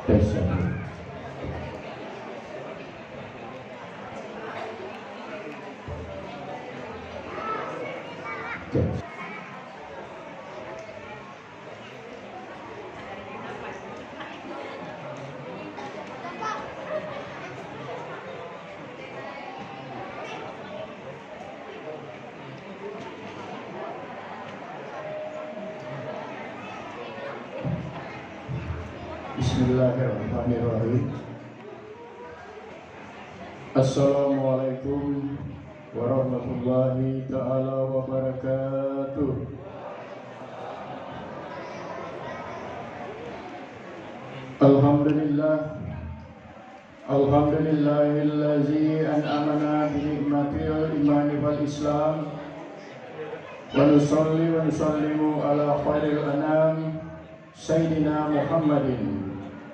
tes satu. Tes. Bismillahirrahmanirrahim. Assalamualaikum warahmatullahi ta'ala wabarakatuh. Alhamdulillah, alhamdulillahillazi an'amana bi ni'matil imani wal islam, wa nusalli wa nusallimu ala khairil anam Sayyidina Muhammadin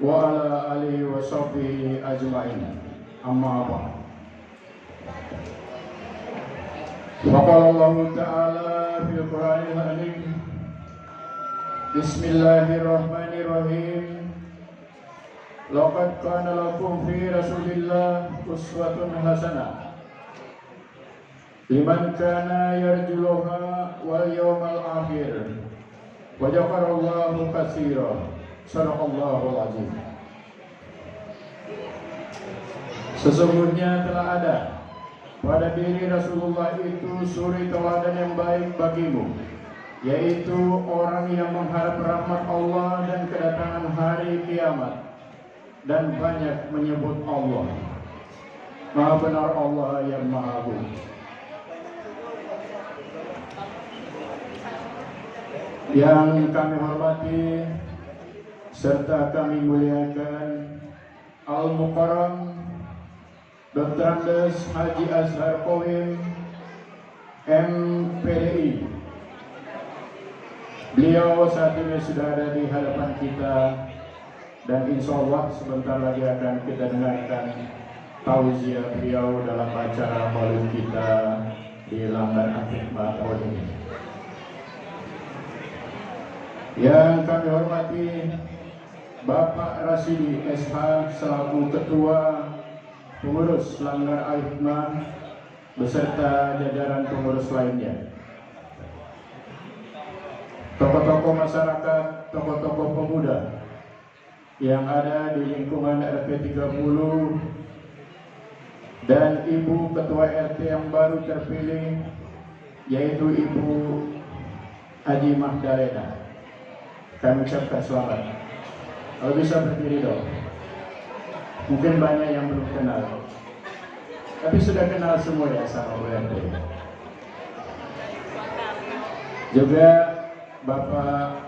wa ala alihi wa sahbihi ajma'in. Amma ba'd. Faqala Allah Ta'ala fil Qur'anil Karim. Bismillahirrahmanirrahim. Laqad kana lakum fi Rasulillah uswatun hasanah liman kana yarjullaha wal yawmal akhir. Wa dzakarallahu katsiran. Shadaqallahul azim. Sesungguhnya telah ada pada diri Rasulullah itu suri teladan yang baik bagimu, yaitu orang yang mengharap rahmat Allah dan kedatangan hari kiamat, dan banyak menyebut Allah. Maha benar Allah yang Maha Agung. Yang kami hormati serta kami muliakan Al-Mukarram Dr. Andes Haji Azhar Qawim MPDI. Beliau saat ini sudah ada di hadapan kita, dan insya Allah sebentar lagi akan kita dengarkan tausiah beliau dalam acara maulid kita di Langgar Al-Hikmah tahun ini. Yang kami hormati Bapak Rasidi SH selaku Ketua Pengurus Langgar Al-Hikmah beserta jajaran pengurus lainnya, tokoh-tokoh masyarakat, tokoh-tokoh pemuda yang ada di lingkungan RT 30, dan Ibu Ketua RT yang baru terpilih, yaitu Ibu Haji Magdalena. Kami ucapkan selamat. Kalau bisa berdiri dong. Mungkin banyak yang belum kenal, tapi sudah kenal semua ya sama Bu RT. Juga Bapak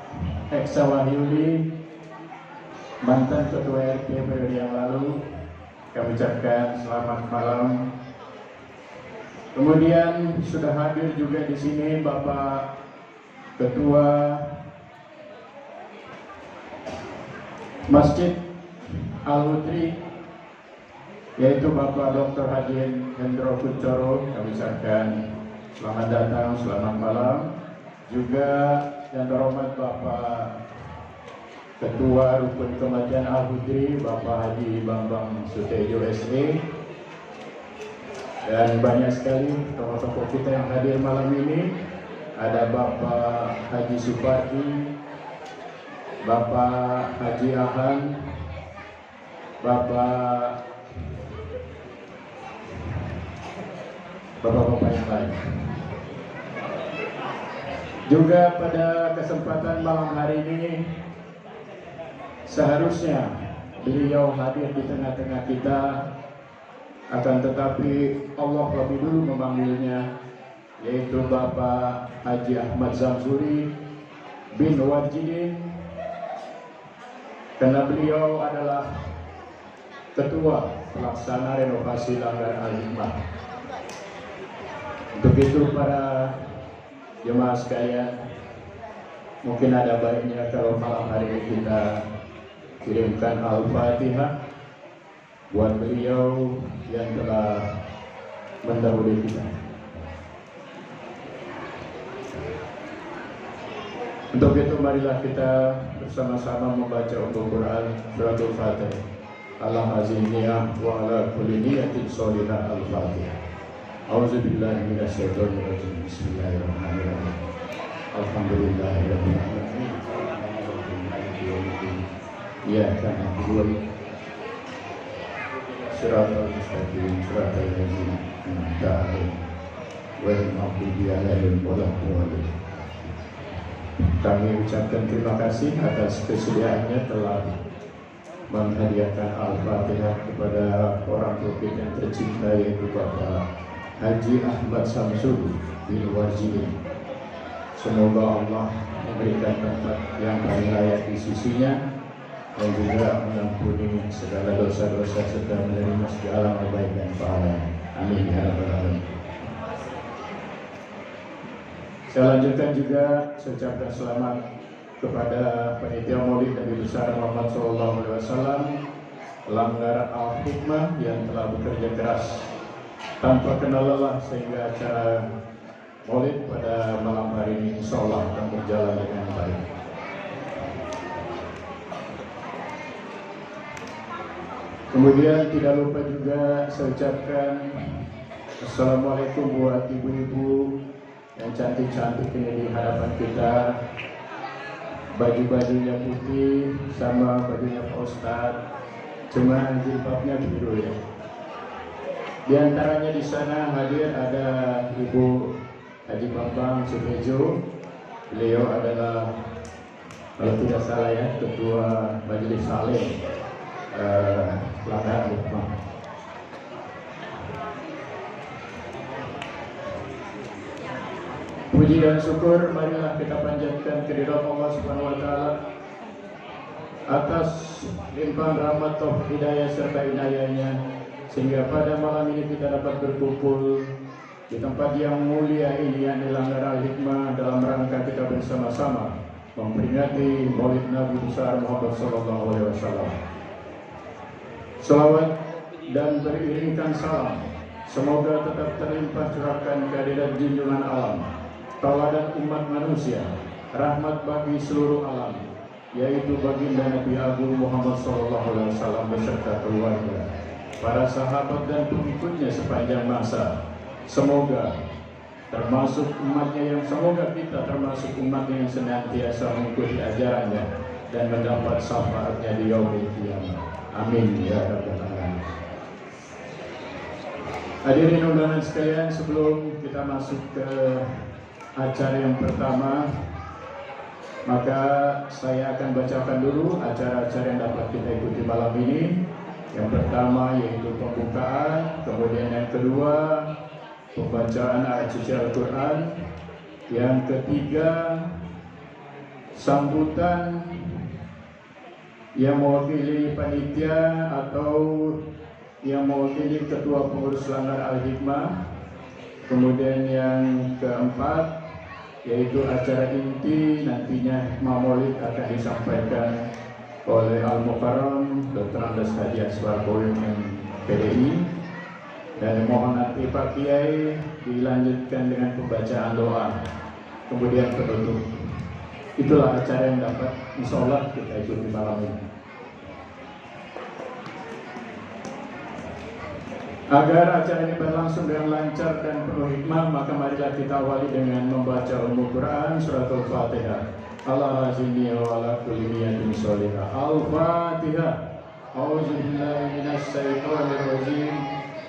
Eksa Wahyudi, mantan Ketua RT periode yang lalu, kami ucapkan selamat malam. Kemudian sudah hadir juga di sini Bapak Ketua Masjid Al-Hudri, yaitu Bapak Dr. Haji Hendro Kuncoro. Kami ucapkan selamat datang, selamat malam. Juga yang terhormat Bapak Ketua Rukun Kematian Al-Hudri, Bapak Haji Bambang Sutejo SE, dan banyak sekali tokoh-tokoh kita yang hadir malam ini. Ada Bapak Haji Supardi, Bapak Haji Ahan, Bapak-bapak yang lain. Juga pada kesempatan malam hari ini seharusnya beliau hadir di tengah-tengah kita, akan tetapi Allah lebih dulu memanggilnya, yaitu Bapak Haji Ahmad Zamzuri bin Wajidin, karena beliau adalah Ketua Pelaksana Renovasi Langgar Al-Hikmah. Untuk itu para jemaah sekalian, mungkin ada baiknya kalau malam hari ini kita kirimkan Al-Fatihah buat beliau yang telah mendahului kita. Untuk itu marilah kita bersama-sama membaca Al-Quran surat Al-Fatihah. Ala haziniyah wa ala kulli niyatin sholihah Al-Fatihah. A'udzubillahi minasyaitonir rajim. Bismillahirrahmanirrahim. Alhamdulillahirabbil alamin. Iyyaka na'budu wa iyyaka nasta'in. Shiratal mustaqim, shiratal ladzina an'amta 'alaihim ghairil maghdubi 'alaihim waladdallin. Kami ucapkan terima kasih atas kesediaannya telah menghadiahkan Al-Fatihah kepada orang tua kita yang tercinta, yaitu Bapak Haji Ahmad Samsul bin Warjini. Semoga Allah memberikan tempat yang paling layak di sisinya dan juga mengampuni segala dosa-dosa serta menerima segala kebaikan dan pahala. Amin ya rabbal alamin. Saya lanjutkan juga, saya ucapkan selamat kepada panitia Maulid Nabi besar Muhammad SAW, Langgar Al-Hikmah yang telah bekerja keras tanpa kenal lelah sehingga acara Maulid pada malam hari ini insya Allah akan berjalan dengan baik. Kemudian tidak lupa juga saya ucapkan Assalamualaikum buat ibu-ibu yang cantik-cantik ini di hadapan kita. Baju-bajunya putih sama bajunya Pak Ustadz, cuma jilbabnya biru ya. Di antaranya di sana hadir ada Ibu Haji Bambang Subejo. Beliau adalah, kalau tidak salah ya, Ketua Majelis Salim Langgar Hikmah. Puji dan syukur marilah kita panjatkan kehadirat Allah Subhanahu wa taala atas limpahan rahmat, taufik, hidayah serta inayahnya sehingga pada malam ini kita dapat berkumpul di tempat yang mulia ini, yakni Langgar Al-Hikmah, dalam rangka kita bersama-sama memperingati Maulid Nabi besar Muhammad SAW. Salawat dan beriringkan salam semoga tetap terlimpah curahkan kehadirat junjungan alam, tauladan umat manusia, rahmat bagi seluruh alam, yaitu baginda Nabi Agung Muhammad SAW beserta keluarga, para sahabat dan pengikutnya sepanjang masa. Semoga termasuk umatnya yang kita termasuk umatnya yang senantiasa mengikuti ajarannya dan mendapat syafaatnya di yaumil qiyamah. Amin ya rabbal alamin. Hadirin undangan sekalian, sebelum kita masuk ke acara yang pertama, maka saya akan bacakan dulu acara-acara yang dapat kita ikuti malam ini. Yang pertama yaitu pembukaan, kemudian yang kedua pembacaan ayat suci Al-Quran, yang ketiga sambutan yang mewakili panitia atau yang mewakili ketua pengurus Langgar Al-Hikmah, kemudian yang keempat yaitu acara inti, nantinya Maulid akan disampaikan oleh Al-Mukarram Dr. Andes Haji Aswarko yang PDI, dan mohon nanti Pak Kiai dilanjutkan dengan pembacaan doa, kemudian penutup. Itulah acara yang dapat insya Allah kita ikuti malam ini. Agar acara ini berlangsung dengan lancar dan penuh hikmah, maka marilah kita awali dengan membaca Al-Quran surat Al-Fatihah. Ala haziniyah wa ala kulli niyatin sholihah. Al-Fatihah. A'udzubillahi minasyaitonir rajim.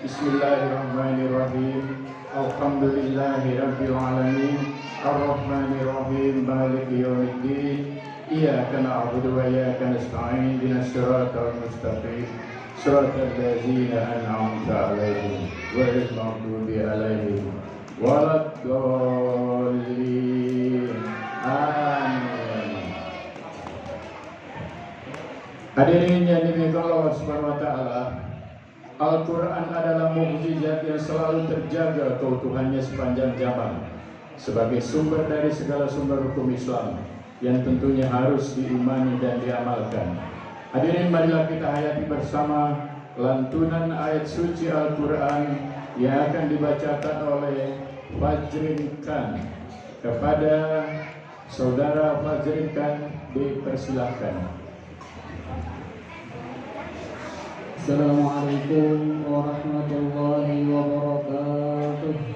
Bismillahirrahmanirrahim. Alhamdulillahi rabbil alamin. Ar-Rahmanir Rahim. Maliki yaumiddin. Iyyaka na'budu wa iyyaka nasta'in. Ihdinas siratal mustaqim. Shiratal ladzina an'amta 'alaihim ghairil maghdubi 'alaihim waladdallin. Amin. Hadirin yang dimuliakan Allah Subhanahu wa taala, Al-Quran adalah mukjizat yang selalu terjaga keutuhannya sepanjang zaman sebagai sumber dari segala sumber hukum Islam yang tentunya harus diimani dan diamalkan. Hadirin, marilah kita hayati bersama lantunan ayat suci Al-Quran yang akan dibacakan oleh Fajrin Khan kepada Saudara Fazilkan dipersilahkan. Assalamualaikum warahmatullahi wabarakatuh.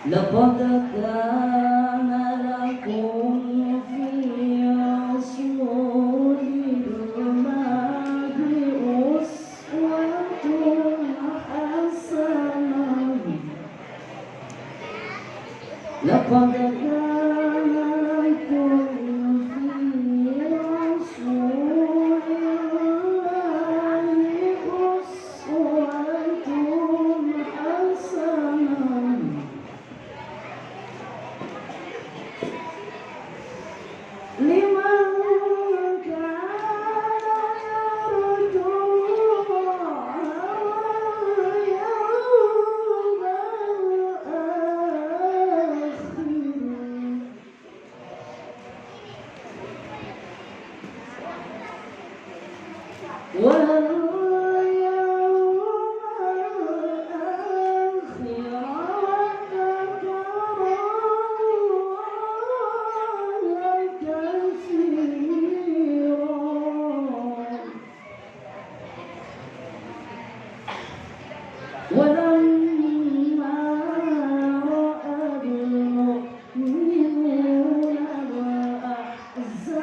لقد كان لكم في رسول الله أسوة حسنة لقد كان لكم في رسول الله أسوة حسنة لمن كان يرجو الله واليوم الآخر ولما رأى المؤمنون الأحزاب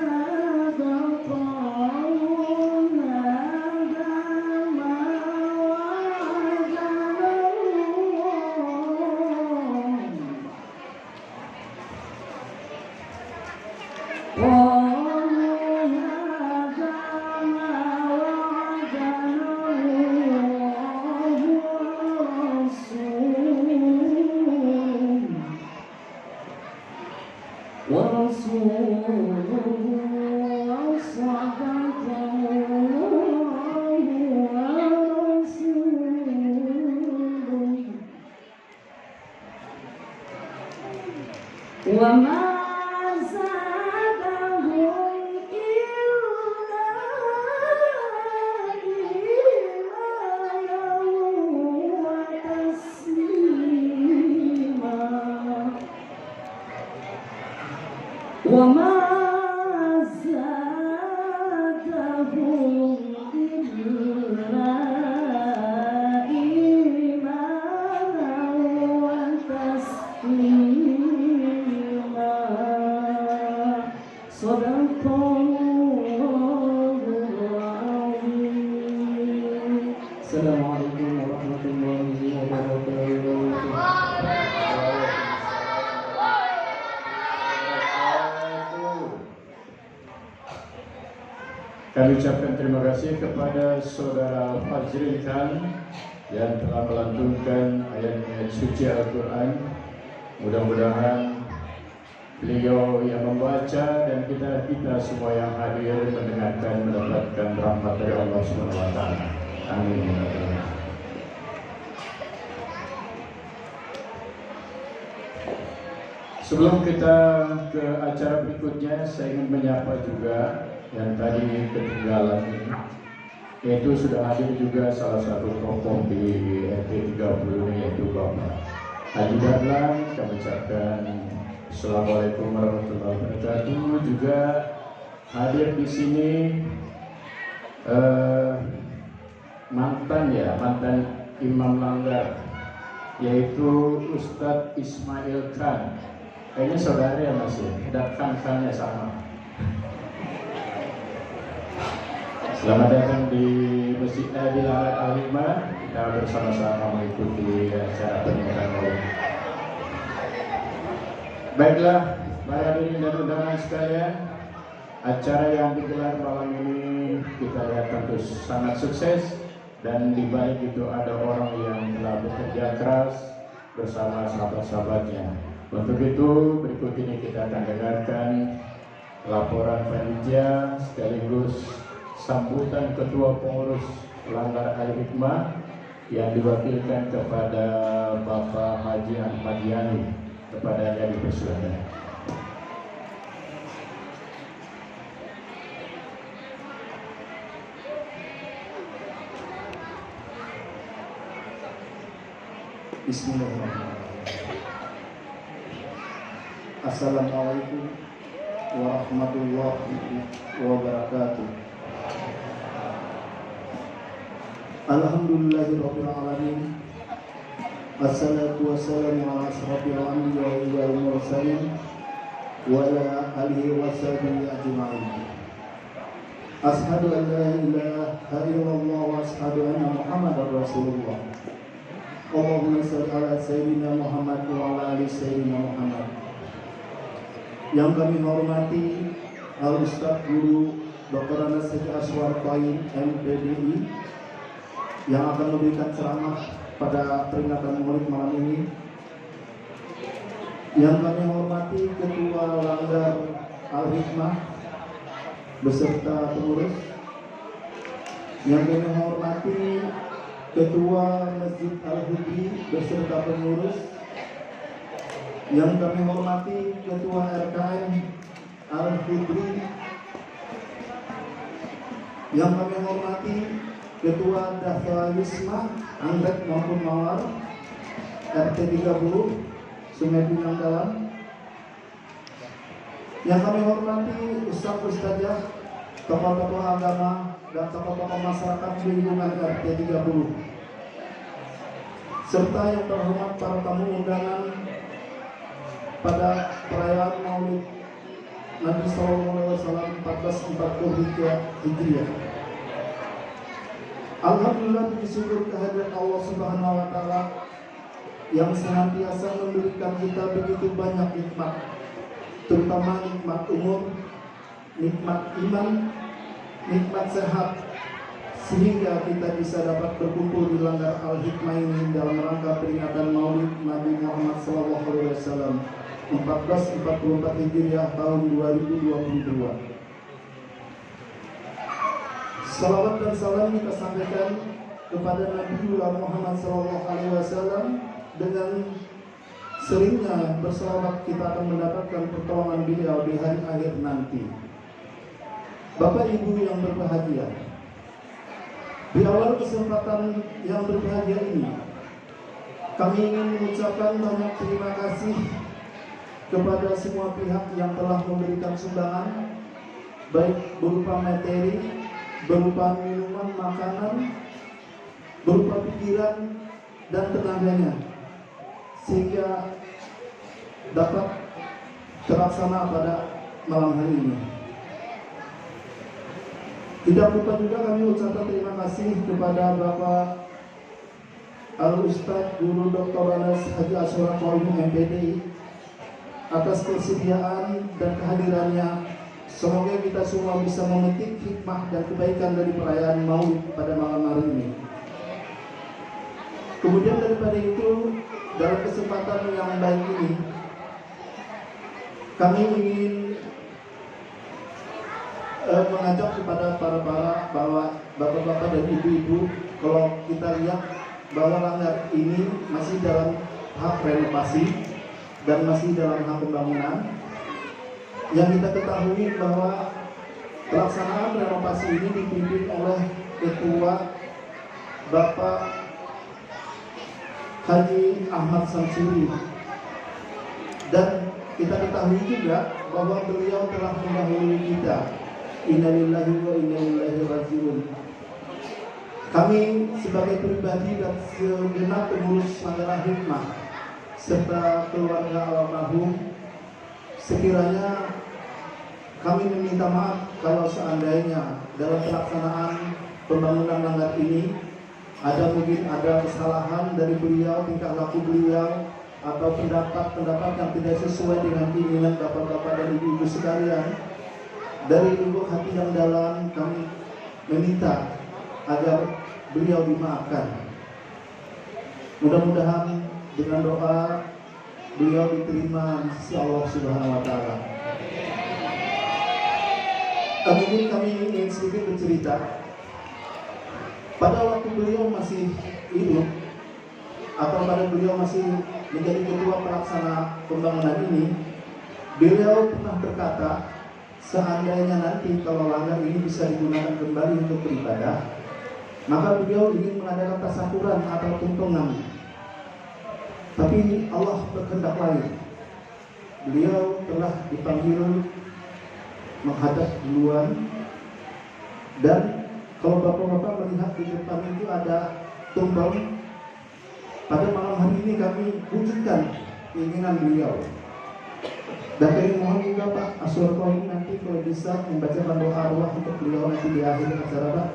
قالوا هذا ما وعدنا ورسوله وصدق الله ورسوله وما زادهم إلا إيمانا وتسليما وما زادهم إلا إيمانا وتسليما صدق الله العظيم. السلام عليكم ورحمة الله وبركاته. Kami ucapkan terima kasih kepada Saudara Fazril Khan yang telah melantunkan ayat-ayat suci Al-Quran. Mudah-mudahan beliau yang membaca dan kita semua yang hadir mendengarkan mendapatkan rahmat dari Allah Subhanahu wa taala. Amin. Sebelum kita ke acara berikutnya, saya ingin menyapa juga yang tadi ketinggalan ini, yaitu sudah hadir juga salah satu tokoh di RT 30 yaitu Bapak Haji Dahlan. Kami ucapkan Assalamualaikum warahmatullahi wabarakatuh. Juga hadir di sini mantan Imam Langgar, yaitu Ustadz Ismail Khan. Kayaknya saudara ya Mas ya, dan Khan-Khannya sama. Selamat datang di Masjid Nabil Al-Hikmah. Kita bersama-sama mengikuti acara pernikahan maulid. Baiklah, para hadirin dan undangan sekalian, acara yang digelar malam ini kita lihat tentu sangat sukses, dan di balik itu ada orang yang telah bekerja keras bersama sahabat-sahabatnya. Untuk itu berikut ini kita akan dengarkan laporan panitia sekaligus sambutan Ketua Pengurus Langgar Al-Hikmah yang diwakilkan kepada Bapak Haji Ahmad Yani. Kepadanya dipersilakan. Bismillahirrahmanirrahim. Assalamualaikum warahmatullahi wabarakatuh. Alhamdulillahirabbil alamin. Assalatu wassalamu ala asrafil anbiya'i wal mursalin wa ala alihi wa sahbihi ajma'in. Ashhadu an la ilaha illallah wa ashhadu anna Muhammadar Rasulullah. Allahumma shalli ala sayyidina Muhammad wa ala ali sayyidina Muhammad. Yang kami hormati Al-Ustaz Guru Dr. Anas Haji Aswar Qaim MPDI yang akan memberikan ceramah pada peringatan Maulid malam ini. Yang kami hormati Ketua Langgar Al-Hikmah beserta pengurus. Yang kami hormati Ketua Masjid Al-Hudri beserta pengurus. Yang kami hormati Ketua RKM Al-Hudri. Yang kami hormati Ketua Daftar Wisma Anggrek maupun Mawar RT 30 Sungai Pinang Dalam. Yang kami hormati Ustaz-Ustazah, tokoh-tokoh agama dan tokoh-tokoh masyarakat di lingkungan RT 30, serta yang terhormat para tamu undangan pada perayaan Maulid Nabi SAW 1440 Hijriah. Alhamdulillah, puji syukur kehadirat Allah Subhanahu wa Ta'ala yang senantiasa memberikan kita begitu banyak nikmat, terutama nikmat umur, nikmat iman, nikmat sehat, sehingga kita bisa dapat berkumpul di Langgar Al-Hikmah ini dalam rangka peringatan Maulid Nabi Muhammad SAW 1444 Hijriah tahun 2022. Salawat dan salam kita sampaikan kepada Nabi Muhammad SAW. Dengan seringnya bersalawat kita akan mendapatkan pertolongan beliau di hari akhir nanti. Bapak Ibu yang berbahagia, di awal kesempatan yang berbahagia ini, kami ingin mengucapkan banyak terima kasih kepada semua pihak yang telah memberikan sumbangan, baik berupa materi, berupa minuman, makanan, berupa pikiran dan tenaganya, sehingga dapat terlaksana pada malam hari ini. Tidak lupa juga kami ucapkan terima kasih kepada Bapak Al-Ustaz Guru Dr. Anas Haji Aswar Qaim MPDI atas kesediaan dan kehadirannya. Semoga kita semua bisa memetik hikmah dan kebaikan dari perayaan Maulid pada malam hari ini. Kemudian daripada itu, dalam kesempatan yang baik ini, kami ingin mengajak kepada para bahwa bapak-bapak dan ibu-ibu, kalau kita lihat bahwa Langgar ini masih dalam tahap renovasi dan masih dalam tahap pembangunan. Yang kita ketahui bahwa pelaksanaan renovasi ini dipimpin oleh Ketua Bapak Haji Ahmad Samsuri, dan kita ketahui juga bahwa beliau telah mendahului kita. Innalillahi wa inna ilaihi raji'un. Kami sebagai pribadi dan segenap pengurus Langgar Hikmah serta keluarga almarhum, sekiranya kami meminta maaf kalau seandainya dalam pelaksanaan pembangunan Langgar ini mungkin ada kesalahan dari beliau, tingkah laku beliau, atau pendapat-pendapat yang tidak sesuai dengan keinginan bapak-bapak dan ibu-ibu sekalian. Dari lubuk hati yang dalam kami meminta agar beliau dimaafkan. Mudah-mudahan dengan doa beliau diterima di sisi Allah Subhanahu wa Ta'ala. Mungkin kami ingin sedikit bercerita. Pada waktu beliau masih hidup, atau pada beliau masih menjadi ketua pelaksana pembangunan ini, beliau pernah berkata, seandainya nanti kalau Langgar ini bisa digunakan kembali untuk beribadah, maka beliau ingin mengadakan tasyakuran atau tuntungan. Tapi Allah berkehendak lain. Beliau telah dipanggil menghadap duluan, dan kalau bapak-bapak melihat di depan itu ada tumpeng. Pada malam hari ini kami wujudkan keinginan beliau. Dan kami mohon juga Pak Asyurko ini nanti kalau bisa membacakan doa arwah untuk beliau nanti di akhir acara Pak.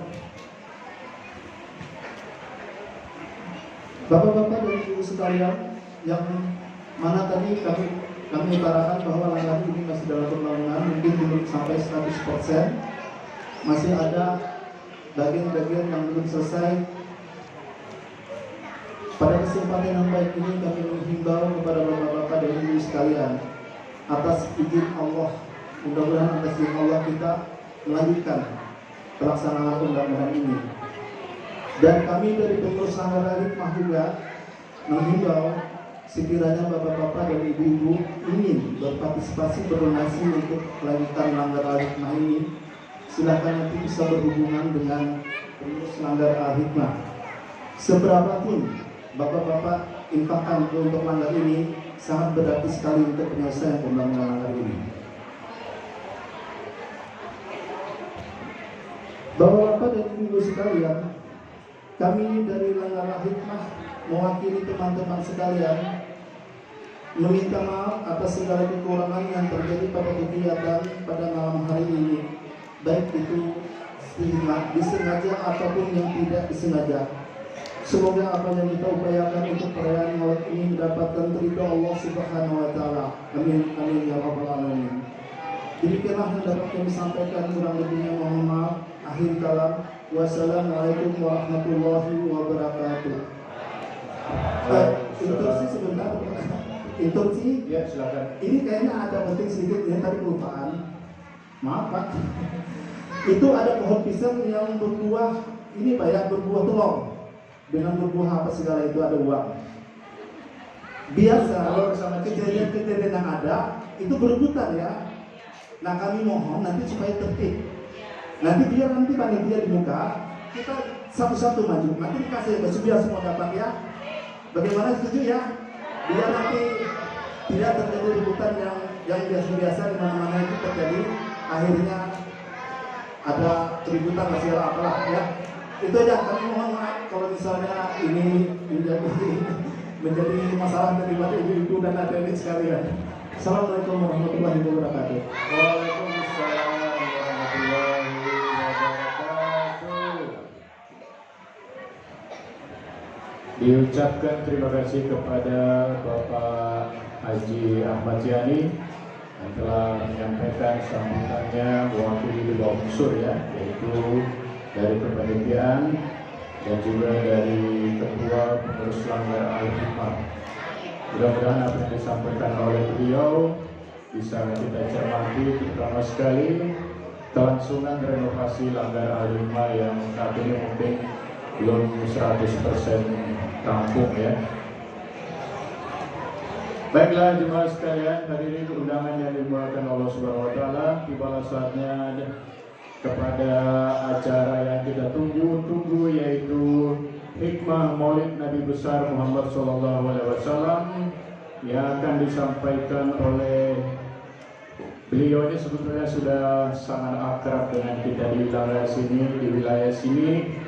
Bapak-bapak dan ibu sekalian, yang mana tadi kami utarakan bahwa langgar ini masih dalam pembangunan, mungkin belum sampai 100%, masih ada bagian-bagian yang belum selesai. Pada kesempatan yang baik ini kami menghimbau kepada bapak-bapak dan ibu sekalian, atas izin Allah, mudah-mudahan atas izin Allah kita melanjutkan pelaksanaan undang-undang ini. Dan kami dari pengurus Langgar Al-Hikmah juga menghimbau sekiranya bapak-bapak dan ibu-ibu ingin berpartisipasi berdonasi untuk kelanjutan Langgar Al-Hikmah ini, silakan nanti bisa berhubungan dengan pengurus Langgar Al-Hikmah. Seberapapun bapak-bapak infakkan untuk langgar ini sangat berarti sekali untuk penyelesaian pembangunan langgar ini. Bapak-bapak dan ibu sekalian, kami dari Langgar Al-Hikmah mewakili teman-teman sekalian meminta maaf atas segala kekurangan yang terjadi pada kegiatan pada malam hari ini, baik itu disengaja ataupun yang tidak disengaja. Semoga apa yang kita upayakan untuk perayaan Maulid ini mendapatkan ridho Allah Subhanahu wa taala. Amin amin ya rabbal alamin. Demikianlah yang dapat kami sampaikan, kurang lebihnya mohon maaf. Akhir kalam. Wassalamualaikum warahmatullahi wabarakatuh. Interupsi sebentar. Interupsi? Ya, silakan. Ini kayaknya ada penting sedikit ya, tadi kelupaan. Maaf Pak. Itu ada pohon pisang yang berbuah, ini Pak ya, berbuah telur. Dengan berbuah apa segala itu ada uang. Biasa kejadian-kejadian yang ada itu berebutan ya. Nah kami mohon nanti supaya tertib. Nanti biar nanti panitia di muka kita satu-satu maju. Nanti dikasih biar semua dapat ya. Bagaimana, setuju ya? Biar nanti tidak terjadi rebutan yang biasa-biasa di mana-mana itu terjadi. Akhirnya ada keributan masalah apalah ya. Itu aja, kami mohon maaf kalau misalnya ini menjadi masalah daripada ibu-ibu dan adik-adik sekalian. Assalamualaikum warahmatullahi wabarakatuh. Waalaikumsalam warahmatullahi wabarakatuh. Diucapkan terima kasih kepada Bapak Haji Ahmad Yani yang telah menyampaikan sambutannya mewakili dua unsur ya, yaitu dari kepanitiaan dan juga dari Ketua Pengurus Langgar Al-Hikmah. Mudah-mudahan apa yang disampaikan oleh beliau bisa kita cermati, terutama sekali kelangsungan renovasi Langgar Al-Hikmah yang saat ini mungkin belum 100% rampung ya. Baiklah jemaah sekalian, hadirin undangan yang dimuliakan Allah Subhanahu wa taala, tibalah saatnya kepada acara yang kita tunggu yaitu hikmah Maulid Nabi besar Muhammad SAW yang akan disampaikan oleh beliau. Ini sebetulnya sudah sangat akrab dengan kita di wilayah sini,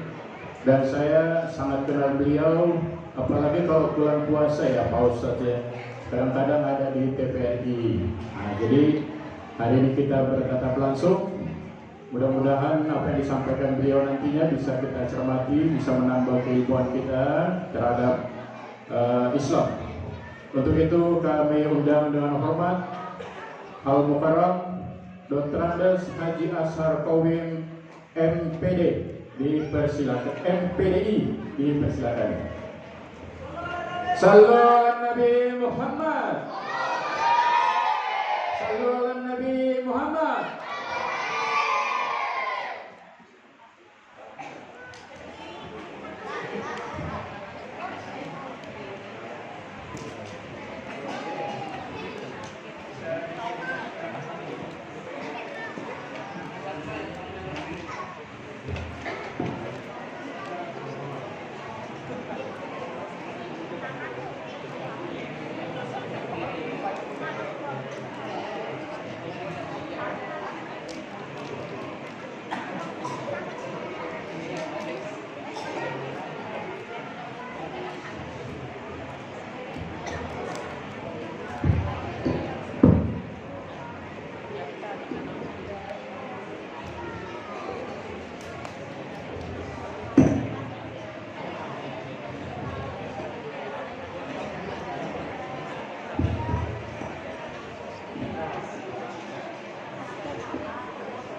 dan saya sangat kenal beliau, apalagi kalau bulan puasa ya Pak Ustadz ya, kadang-kadang ada di TPRI. Nah, jadi hari ini kita bertatap langsung. Mudah-mudahan apa yang disampaikan beliau nantinya bisa kita cermati, bisa menambah keilmuan kita terhadap Islam. Untuk itu kami undang dengan hormat Al-Mukarram Dr. Andes Haji Ashar Qawim MPD dipersilakan, MPDI dipersilakan. Sallu ala Nabi Muhammad. Sallu ala Nabi Muhammad.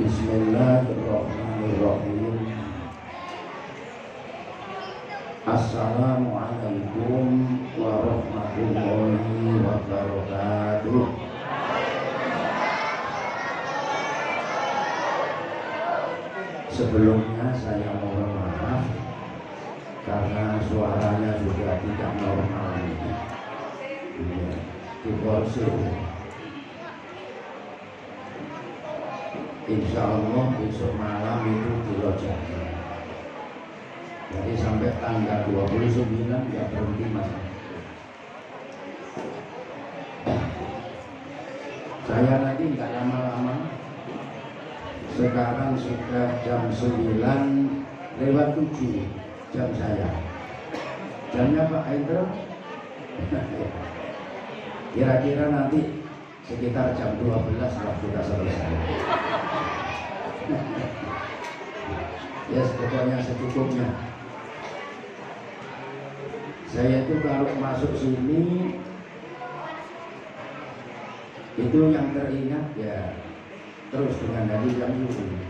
Bismillahirrahmanirrahim. Assalamualaikum warahmatullahi wabarakatuh. Sebelumnya saya mohon maaf karena suaranya juga tidak normal. Divorce. Insya Allah besok malam itu dilojaki. Jadi sampai tanggal 29 ya berhenti mas. Saya nanti nggak lama-lama. Sekarang sudah jam 9:07 jam saya. Jamnya Pak Aindro? Kira-kira nanti sekitar jam 12 waktu kita selesai. Ya pokoknya secukupnya. Saya itu kalau masuk sini itu yang teringat ya terus dengan Hadi Jamsuri.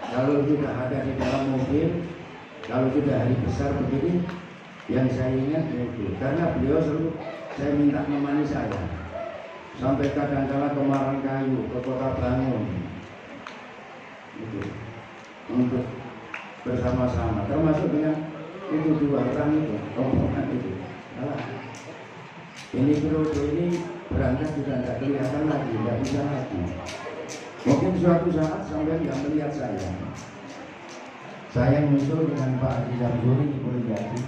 Kalau sudah ada di dalam mobil, kalau sudah hari besar begini, yang saya ingat itu karena beliau selalu saya minta menemani saya sampai kadang-kala ke Marangkayu, ke Kota Bangun itu untuk bersama-sama, termasuk dengan itu dua orang itu, rombongan itu. Nah, ini periode ini berangkat sudah tidak kelihatan lagi, tidak bisa lagi. Mungkin suatu saat sampai nggak melihat saya. Saya nyusul dengan Pak Haji Jamsuri boleh jadi,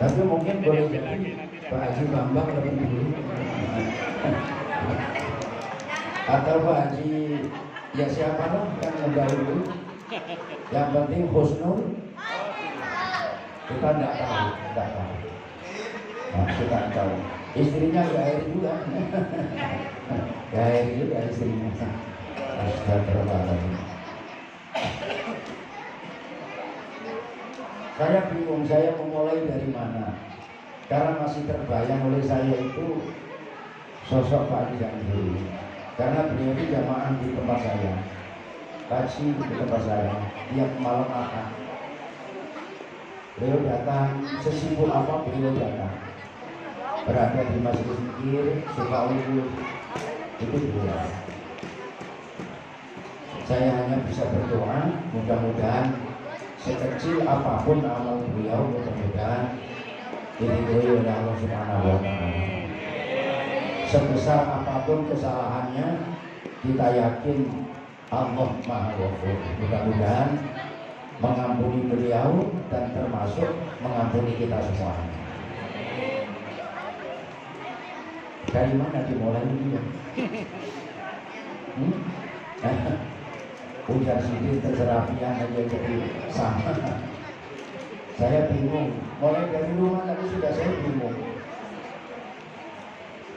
tapi mungkin boleh jadi Pak Haji Bambang lebih dulu, atau Pak Haji ya siapa lah yang mendahului. Yang penting Husnul kita tidak tahu, tidak tahu. Nah, kita tidak tahu. Istrinya Gair juga, Gair juga istrinya. Astagfirullahaladzim. Saya bingung, saya memulai dari mana? Karena masih terbayang oleh saya itu sosok Pak Haji Jamsuri. Karena beliau itu jamaah di tempat saya, kaji di tempat saya, tiap malam akad. Beliau datang, sesibuk apa beliau datang. Berada di masjid zikir, suka ulul, itu beliau. Saya hanya bisa berdoa, mudah-mudahan sekecil apapun amal beliau, mudah-mudahan diridhoi oleh Allah Subhanahu wa Ta'ala. Sebesar apapun kesalahannya, kita yakin Allah Maha Ghafur. Mudah-mudahan mengampuni beliau dan termasuk mengampuni kita semua. Dari mana dimulai ini? Ujar sidik terserah yang aja jadi sama. Saya bingung. Mulai dari rumah tadi sudah saya bingung.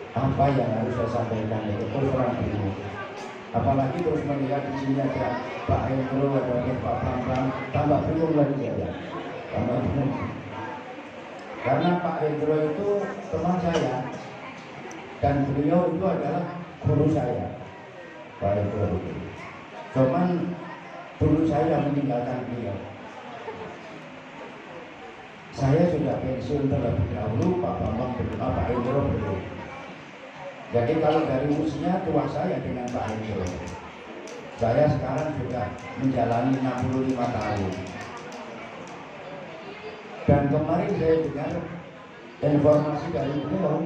Apa yang harus saya sampaikan itu terus orang bingung. Apalagi terus melihat di sini ada Pak Hendro, ada Pak Bambang, tambah bingung lagi saya. Tambah bingung. Karena Pak Hendro itu teman saya dan beliau itu adalah guru saya. Pak Hendro itu. Cuman dulu saya meninggalkan beliau. Saya sudah pensiun terlebih dahulu, Pak Bambang belum, Pak Hendro belum. Jadi kalau dari usia tua saya dengan Pak Hendro, saya sekarang sudah menjalani 65 tahun. Dan kemarin saya dengar informasi dari beliau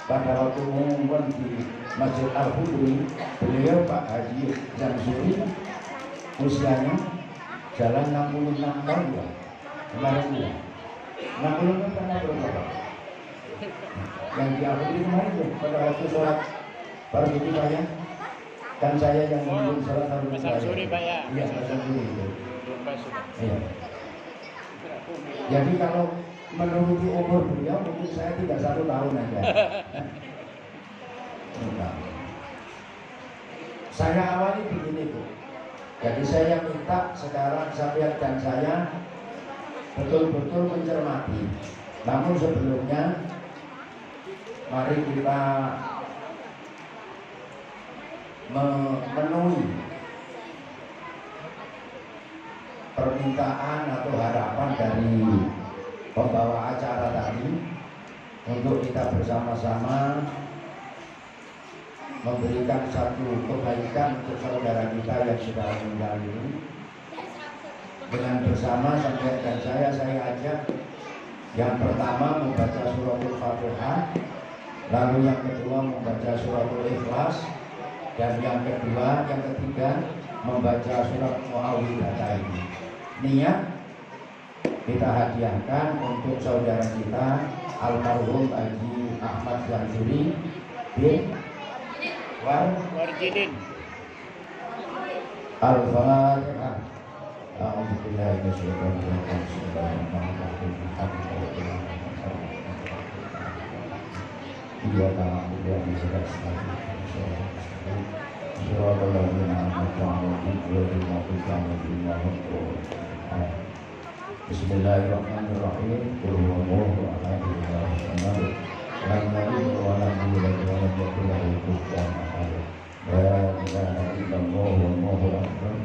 pada waktu mengumumkan di Masjid Al-Hudri, beliau Pak Haji Jamsuri usianya jalan 66 tahun ya. Kemarin ya 66 tahun berapa? Yang di Al-Hudri kemarin ya, pada waktu sholat baru itu saya kan saya yang memimpin sholat Al-Hudri saya. Iya, Mas Jamsuri itu. Iya. Jadi kalau menuruti umur beliau mungkin saya tidak 1 tahun aja. Saya awali begini tuh. Jadi saya minta sekarang sampean dan saya betul-betul mencermati. Namun sebelumnya mari kita memenuhi permintaan atau harapan dari pembawa acara tadi untuk kita bersama-sama memberikan satu kebaikan untuk saudara kita yang sudah meninggal ini. Dengan bersama sampai dan saya ajak yang pertama membaca suratul Fatihah, lalu yang kedua membaca suratul Ikhlas, dan yang ketiga membaca surat Muawwidzatain. Niat kita hadiahkan untuk saudara kita almarhum Haji Ahmad Jamsuri bin Warjidin. Al-Fatihah. A'udzu billahi minasyaitonir rajim. Bismillahirrahmanirrahim. Iya ta'ala ya misalnya suratul ladzina an'amta 'alaihim ghairil maghdubi 'alaihim waladdallin. Bismillahirrahmanirrahim. Qul huwallahu ahad, Allahu samad, lam yalid wa lam yulad wa lam yakul lahu kufuwan ahad. La ilaha illallah wallahul akbar.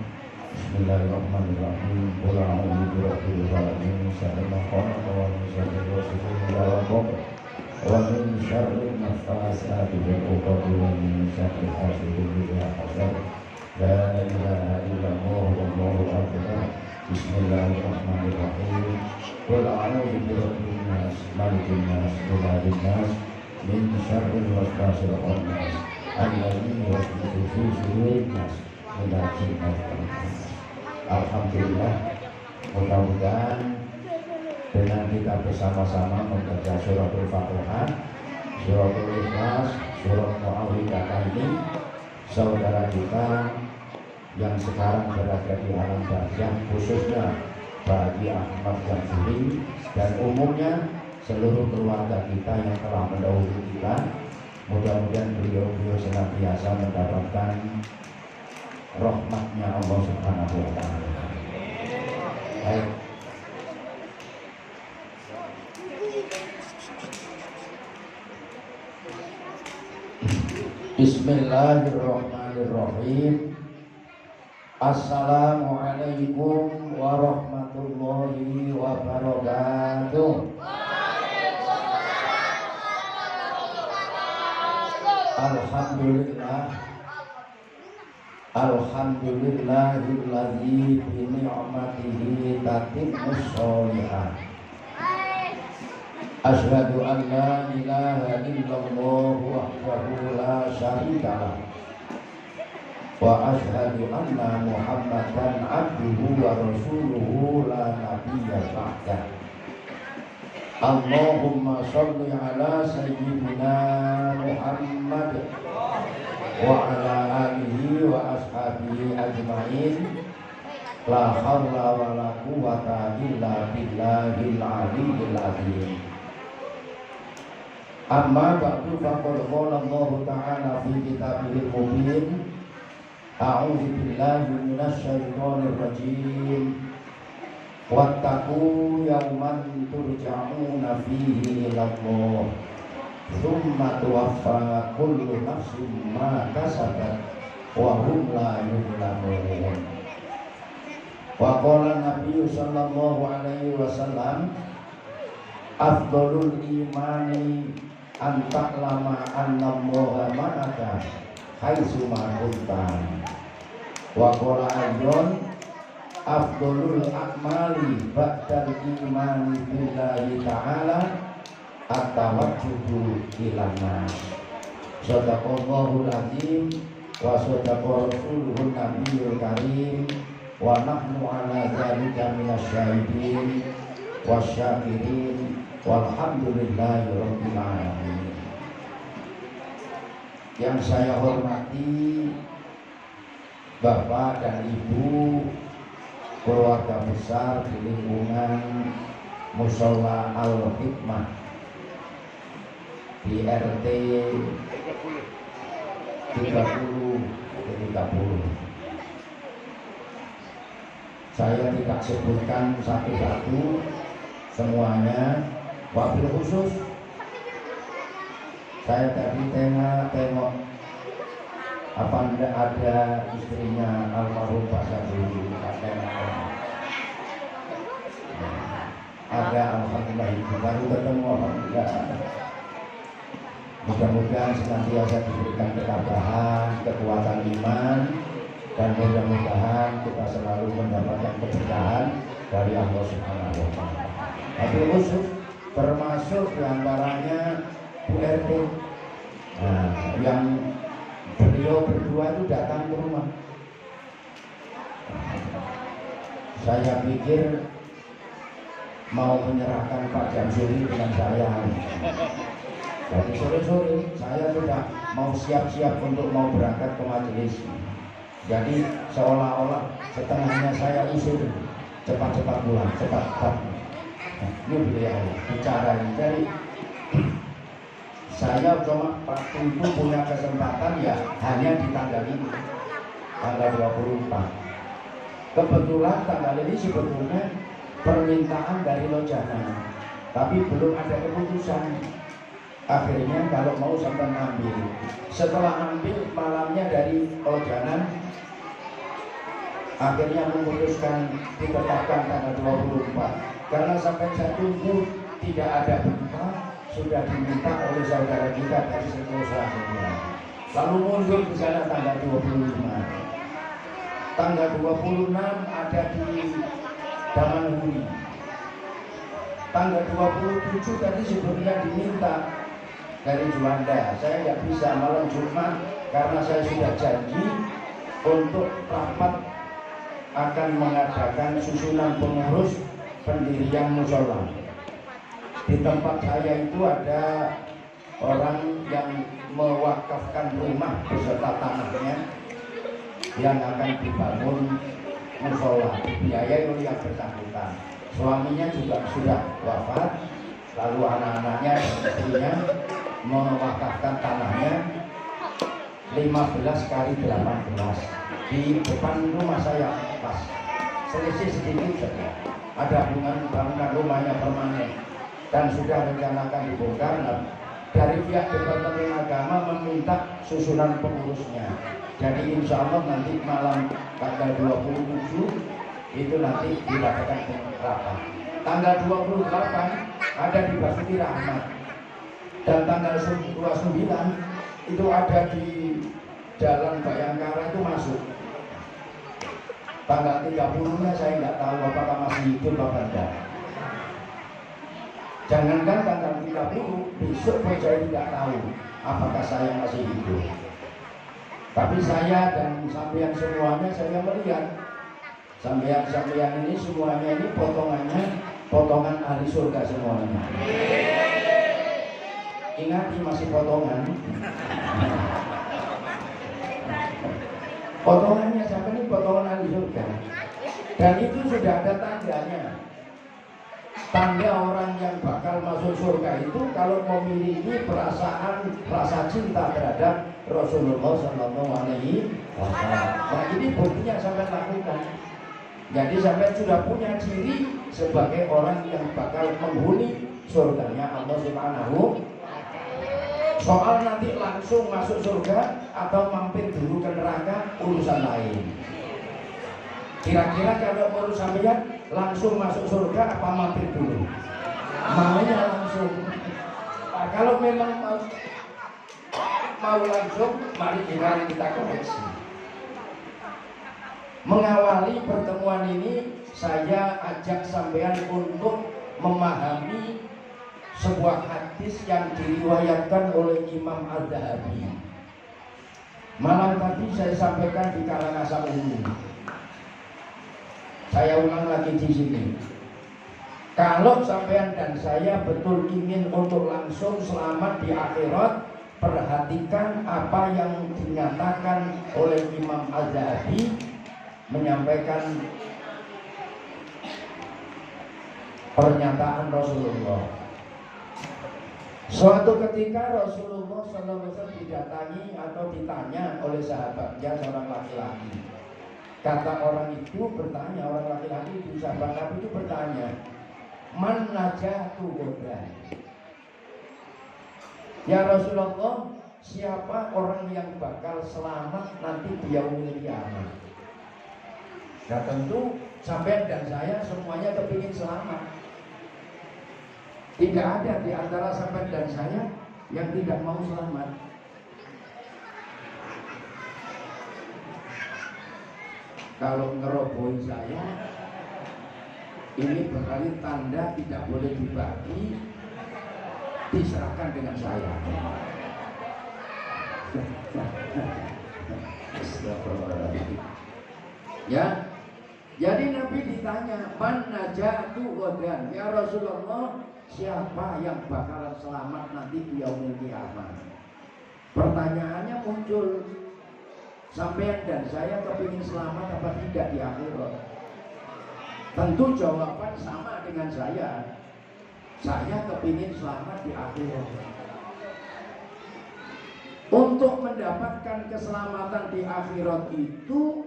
Bismillahirrahmanirrahim. Qul a'udzu birabbil falaq min syarri ma khalaq wa min syarri ghasiqin idza waqab wa min syarri naffasati fil 'uqad wa min syarri hasidin idza hasad. La ilaha illallah wallahul akbar. Bismillahirrahmanirrahim. Qul a'udzu birabbin nas, malikin nas, ilahin nas, min syarril waswasil khannas, alladzi yuwaswisu fi sudurin nas, minal jinnati wan nas. Alhamdulillah, mudah-mudahan dengan kita bersama-sama membaca suratul Fatihah, suratul Ikhlas, surat Muawwidzatain ini, saudara kita yang sekarang berada di alam barzakh, khususnya bagi Ahmad Jamsuri dan umumnya seluruh keluarga kita yang telah mendahului kita, mudah-mudahan beliau senantiasa mendapatkan rahmatnya Allah Subhanahu wa ta'ala. Baik. Bismillahirrahmanirrahim. Assalamualaikum warahmatullahi wabarakatuh. Alhamdulillah. Alhamdulillahilladzi bi ni'matihi tatimmus sholihat. Asyhadu an la ilaha illallah wahdahu la syarika lah. Wa asyhadu anna Muhammadan abduhu wa rasuluhu la nabiyya ba'dah. Allahumma sholli ala sayyidina Muhammad wa ala alihi wa ashabihi ajmain. La haula wa la quwwata illa billahil aliyyil azim. Amma ba'du faqad qala Allah ta'ala fi kitabihil mubin. A'udzu billahi minasy syaithanir rajim. Wattaqu yawman turja'una fihi ila Allah. Tsumma tuwaffa kullu nafsin ma kasabat wa hum la yuzlamun. Wa qala Nabi sallallahu alaihi wasallam, afdhalul imani an ta'lama anna Allaha ma'aka haitsu ma kunta. Wa qala ayyon, afdhalul a'mali ba'dal imani billahi ta'ala at-tawajjudu ilan nas. Shadaqallahul azim wa shadaqa rasuluhun nabiyul karim wa nahnu ala dzalika minasyahidin wasyakirin walhamdulillahi rabbil alamin. Yang saya hormati Bapak dan Ibu, keluarga besar di lingkungan Mushola Al-Hikmah di RT 30. Saya tidak sebutkan satu-satu semuanya. Wabil khusus saya tadi tengok apa ada istrinya almarhum Pak Sabri. ada, alhamdulillah ibu baru ketemu, alhamdulillah. Mudah-mudahan senantiasa diberikan ketabahan, kekuatan iman, dan mudah-mudahan kita selalu mendapatkan keberkahan dari Allah Subhanahu wa Ta'ala. Tapi khusus termasuk diantaranya Bu RT, yang beliau berdua itu datang ke rumah. Saya pikir mau menyerahkan Pak Jamsuri dengan saya. Jadi sore-sore saya sudah mau siap-siap untuk mau berangkat ke majelis. Jadi seolah-olah setengahnya saya usir, cepat-cepat pulang, cepat-cepat. Nah, ini beliau bicara ini. Jadi saya cuma waktu itu punya kesempatan ya hanya di tanggal ini, tanggal 24. Kebetulan tanggal ini sebetulnya permintaan dari Lojana, tapi belum ada keputusan. Akhirnya kalau mau sampai ambil, setelah ambil malamnya dari Lojana, akhirnya memutuskan ditetapkan tanggal 24. Karena sampai saya tunggu tidak ada berita, sudah diminta oleh saudara kita dari Sentosa. Lalu mundur ke sana tanggal 25. Tanggal 26 ada di Damanhuri. Tanggal 27 tadi sebetulnya diminta dari Juanda. Saya nggak bisa malam Jumat karena saya sudah janji untuk rapat akan mengadakan susunan pengurus pendirian musola. Di tempat saya itu ada orang yang mewakafkan rumah beserta tanahnya yang akan dibangun musola, dibiayai oleh yang bersangkutan. Suaminya juga sudah wafat, lalu anak-anaknya dan istrinya mewakafkan tanahnya 15 kali 18 di depan rumah saya, pas selisih sedikit saja. Ada bangunan rumahnya permanen dan sudah rencanakan dibongkar. Dari pihak Departemen Agama meminta susunan pengurusnya. Jadi insya Allah nanti malam tanggal 27 itu nanti dilakukan rapat. Tanggal 28 ada di Basuki Rahmat dan tanggal 29 itu ada di Jalan Bayangkara itu masuk. Tanggal 30-nya saya nggak tahu apakah masih hidup apa enggak. Jangankan tanggal 30, besok pun saya tidak tahu apakah saya masih hidup. Tapi saya dan sampean semuanya saya melihat sampean ini semuanya ini potongannya potongan ahli surga semuanya. Ingat ini masih potongan. Potongannya siapa ini potongan ahli surga. Dan itu sudah ada tandanya. Tanda orang yang bakal masuk surga itu kalau memiliki rasa cinta terhadap Rasulullah Sallallahu Alaihi Wasallam. Nah ini buktinya sampai lakukan. Jadi sampai sudah punya ciri sebagai orang yang bakal menghuni surganya Allah Subhanahu. Soal nanti langsung masuk surga atau mampir dulu ke neraka urusan lain. Kira-kira kalau menurut sampean langsung masuk surga apa mampir dulu? Maunya langsung. Nah, kalau memang mau langsung, mari kita koreksi. Mengawali pertemuan ini, saya ajak sampean untuk memahami sebuah hadis yang diriwayatkan oleh Imam Al-Dhahabi. Malam tadi saya sampaikan di Karangasem ini. Saya ulang lagi di sini. Kalau sampean dan saya betul ingin untuk langsung selamat di akhirat, perhatikan apa yang dinyatakan oleh Imam Az-Zahabi menyampaikan pernyataan Rasulullah. Suatu ketika Rasulullah SAW didatangi atau ditanya oleh sahabatnya seorang laki-laki. Kata orang itu bertanya, orang laki-laki itu sahabat Nabi itu bertanya, man najatu godan. Ya Rasulullah, siapa orang yang bakal selamat nanti di yaumil kiamat? Nah tentu sampai dan saya semuanya kepingin selamat. Tidak ada di antara sampean dan saya yang tidak mau selamat. Kalau ngerobohin saya, ini berarti tanda tidak boleh dibagi, diserahkan dengan saya. Ya, jadi Nabi ditanya, man najatu ghadan, ya Rasulullah, siapa yang bakalan selamat nanti di yaumil kiamat? Pertanyaannya muncul, sampean dan saya kepingin selamat apa tidak di akhirat? Tentu jawaban sama dengan saya. Saya kepingin selamat di akhirat. Untuk mendapatkan keselamatan di akhirat itu,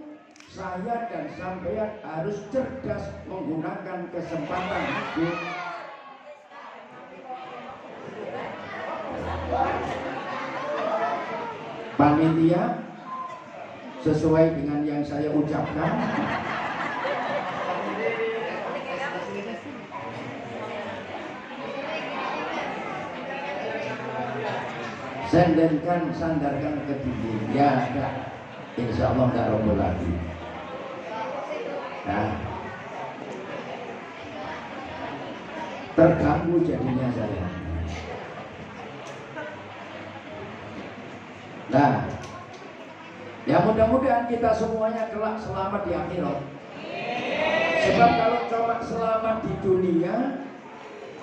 saya dan sampean harus cerdas menggunakan kesempatan hidup. Panitia, sesuai dengan yang saya ucapkan, sandarkan ke dinding. Ya, enggak. Insya Allah enggak roboh lagi. Nah, terganggu jadinya saya. Nah, ya mudah-mudahan kita semuanya kelak selamat di akhirat. Sebab kalau cuma selamat di dunia,